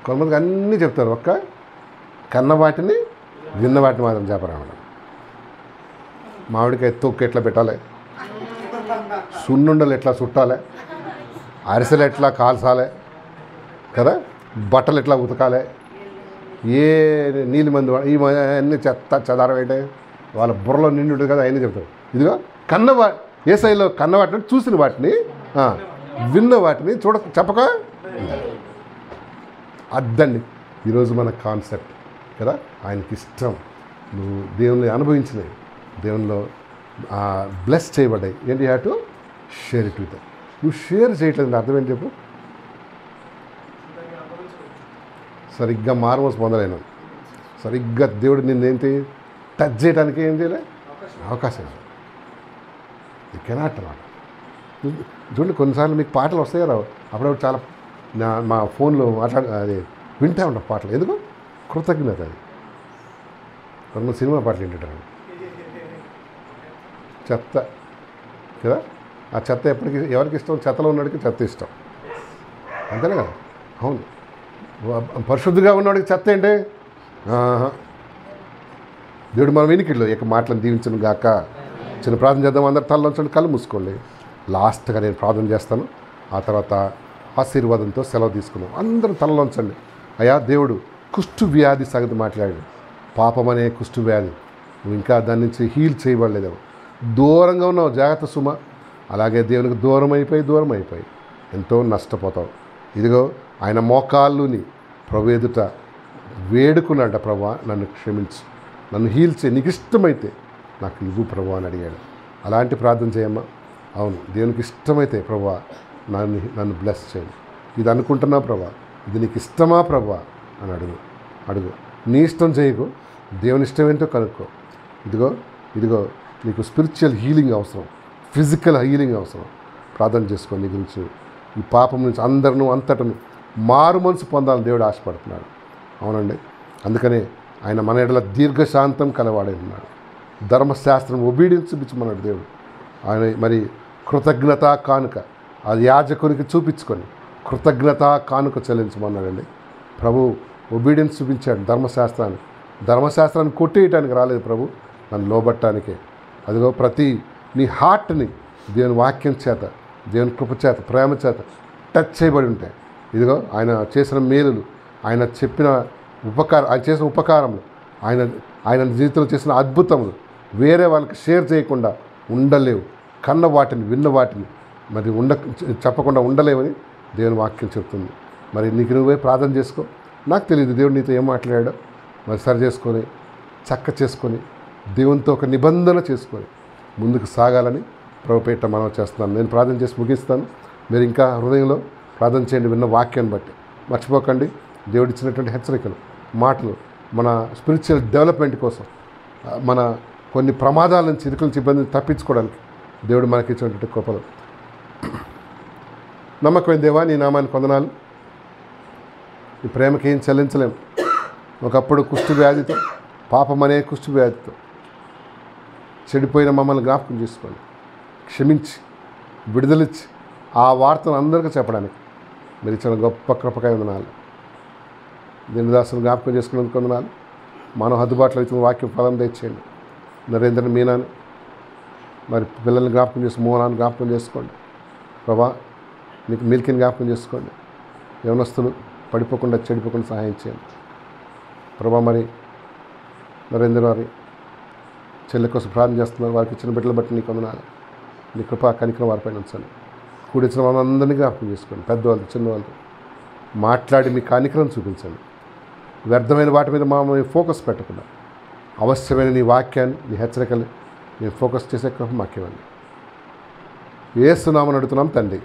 కొంతమందికి అన్నీ చెప్తారు, ఒక్క కన్న వాటిని విన్న వాటిని మాత్రం చెప్పరామడం. మామిడికాయ తొక్కు ఎట్లా పెట్టాలి, సున్నుండలు ఎట్లా చుట్టాలి, అరిసెలు ఎట్లా కాల్చాలి కదా, బట్టలు ఎట్లా ఉతకాలి, ఏ నీళ్ళు మంది ఈ అన్నీ చెత్త చెదారం ఏంటే వాళ్ళ బుర్రలో నిండి ఉంటుంది కదా, అవన్నీ చెప్తారు. ఇదిగో యేసయ్యలో కన్న వాటిని చూసిన వాటిని విన్న వాటిని చెప్పక అద్దండి ఈరోజు మన కాన్సెప్ట్ కదా. ఆయనకి ఇష్టం నువ్వు దేవుని అనుభవించినవి, దేవునిలో బ్లెస్ చేయబడ్డాయి, ఏంటి have to share it with. నువ్వు షేర్ చేయట్లేదు అర్థం ఏంటి చెప్పు. సరిగ్గా మారుమోసి పొందలేను, సరిగ్గా దేవుడు నిన్నేంటి టచ్ చేయడానికి ఏం చేయలే అవకాశం. యూ కెనాట్ అన్నమాట. చూడండి కొన్నిసార్లు మీకు పాటలు వస్తాయో రావు, అప్పుడప్పుడు చాలా మా ఫోన్లో అది వింటూ ఉంటాం పాటలు. ఎందుకు కృతజ్ఞత. అది కొంతమంది సినిమా పాటలు వింటుంటారు, చెత్త కదా. ఆ చెత్త ఎవరికి ఇష్టం, చెత్తలో ఉన్నవాడికి చెత్త ఇష్టం, అంతేనే కదా. అవును, పరిశుద్ధిగా ఉన్నవాడికి చెత్త ఏంటి. దేవుడు మనం వెనుకల్లో ఇక మాటలను దీవించను గాక. చిన్న ప్రార్థన చేద్దాం, అందరు తలలోంచండి, కళ్ళు మూసుకోండి. లాస్ట్గా నేను ప్రార్థన చేస్తాను, ఆ తర్వాత ఆశీర్వాదంతో సెలవు తీసుకున్నాం. అందరూ తలలోంచండి. అయ్యా దేవుడు కుష్టు వ్యాధి సంగతి మాట్లాడాడు. పాపం అనే కుష్టు వ్యాధి నువ్వు ఇంకా దాని నుంచి హీల్ చేయబడలేదేమో, దూరంగా ఉన్నావు, జాగ్రత్త సుమ. అలాగే దేవునికి దూరం అయిపోయి ఎంతో నష్టపోతావు. ఇదిగో ఆయన మోకాళ్ళుని ప్రభు ఎదుట వేడుకున్నాడ, ప్రభా నన్ను క్షమించు, నన్ను హీల్ చేయి, నీకు ఇష్టమైతే నాకు ఇవ్వు ప్రభు అని అడిగాడు. అలాంటి ప్రార్థన చేయమ్మా. అవును, దేవునికి ఇష్టమైతే ప్రభా నన్ను బ్లెస్ చేయండి, ఇది అనుకుంటున్నా ప్రభా, ఇది నీకు ఇష్టమా ప్రభా అని అడుగు. నీ ఇష్టం చేయకు, దేవుని ఇష్టం ఏంటో కనుక్కో. ఇదిగో నీకు స్పిరిచువల్ హీలింగ్ అవసరం, ఫిజికల్ హీలింగ్ అవసరం. ప్రార్థన చేసుకో నీ గురించి. ఈ పాపం నుంచి అందరినూ అంతటను మారు మనసు పొందాలని దేవుడు ఆశపడుతున్నాడు. అవునండి, అందుకనే ఆయన మన ఎడల దీర్ఘశాంతం కలవాడై ఉన్నాడు. ధర్మశాస్త్రం ఒబీడియన్స్ చూపించమన్నాడు దేవుడు. ఆయన మరి కృతజ్ఞత కానుక అది యాజకునికి చూపించుకొని కృతజ్ఞత కానుక చెల్లించమన్నాడండి. ప్రభు ఒబీడియన్స్ చూపించాడు ధర్మశాస్త్రాన్ని కొట్టేయటానికి రాలేదు ప్రభు, నన్ను లోబట్టడానికే. అదిగో ప్రతి నీ హార్ట్ని దేవుని వాక్యం చేత, దేవుని కృప చేత, ప్రేమ చేత టచ్ చేయబడి ఉంటాయి. ఇదిగో ఆయన చేసిన మేలులు, ఆయన చేసిన ఉపకారములు, ఆయన జీవితంలో చేసిన అద్భుతములు వేరే వాళ్ళకి షేర్ చేయకుండా ఉండలేవు. కన్న వాటిని విన్న వాటిని మరి చెప్పకుండా ఉండలేవని దేవుని వాక్యం చెప్తుంది. మరి నీకు నువ్వే ప్రార్థన చేసుకో. నాకు తెలియదు దేవుడు నీతో ఏం మాట్లాడాడో, మరి సరి చేసుకొని చేసుకొని దేవునితో ఒక నిబంధన చేసుకొని ముందుకు సాగాలని ప్రభుపేట మనం చేస్తున్నాను. నేను ప్రార్థన చేసి ముగిస్తాను. మీరు ఇంకా హృదయంలో ప్రార్థన చేయండి విన్న వాక్యాన్ని బట్టి. మర్చిపోకండి దేవుడు ఇచ్చినటువంటి హెచ్చరికలు, మాటలు మన స్పిరిచువల్ డెవలప్మెంట్ కోసం, మన కొన్ని ప్రమాదాల నుంచి ఇరుకుల నుంచి ఇబ్బందిని తప్పించుకోవడానికి దేవుడు మనకి ఇచ్చినటువంటి కృపలు. నమ్మకమైన దేవా, నీ నామానికి వందనాలు. ఈ ప్రేమకి ఏం చెల్లించలేము. ఒకప్పుడు కుష్టు వ్యాధితో, పాపం అనే కుష్టు వ్యాధితో చెడిపోయిన మమ్మల్ని జ్ఞాపకం చేసుకోండి, క్షమించి విడుదలిచ్చి ఆ వార్తను అందరికీ చెప్పడానికి మీరు ఇచ్చిన గొప్ప కృపకాయ వందనాలు. దీనిదాసును జ్ఞాపకం చేసుకున్నందుకు వందనాలు. మనం హద్దుబాటులో ఇచ్చిన వాక్యం ఫలం తెచ్చేయండి. నరేంద్రని, మీనాని, మరి పిల్లల్ని జ్ఞాపకం చేసి మోహనాన్ని జ్ఞాపకం చేసుకోండి ప్రభా. మీకు మిల్కిని జ్ఞాపకం చేసుకోండి. యవనస్తులు పడిపోకుండా చెడిపోకుండా సహాయం చేయండి ప్రభా. మరి నరేంద్ర వారి చెల్లి కోసం ప్రార్థన చేస్తున్నారు, వారికి ఇచ్చిన బిడ్డలు బట్టి నీకు వందనాలు. నీ కృపా కనికరం వారిపైన ఉంచండి. కూడిచ్చిన వాళ్ళందరినీ జ్ఞాపకం చేసుకోండి, పెద్దవాళ్ళు చిన్నవాళ్ళు. మాట్లాడి మీ కనికరం చూపించండి. వ్యర్థమైన వాటి మీద మేము ఫోకస్ పెట్టకుండా అవశ్యమైన నీ వాక్యాన్ని, నీ హెచ్చరికలు మేము ఫోకస్ చేసే క్రమం మాకేవండి. యేసు నామమున అడుగుతున్నాం తండ్రి.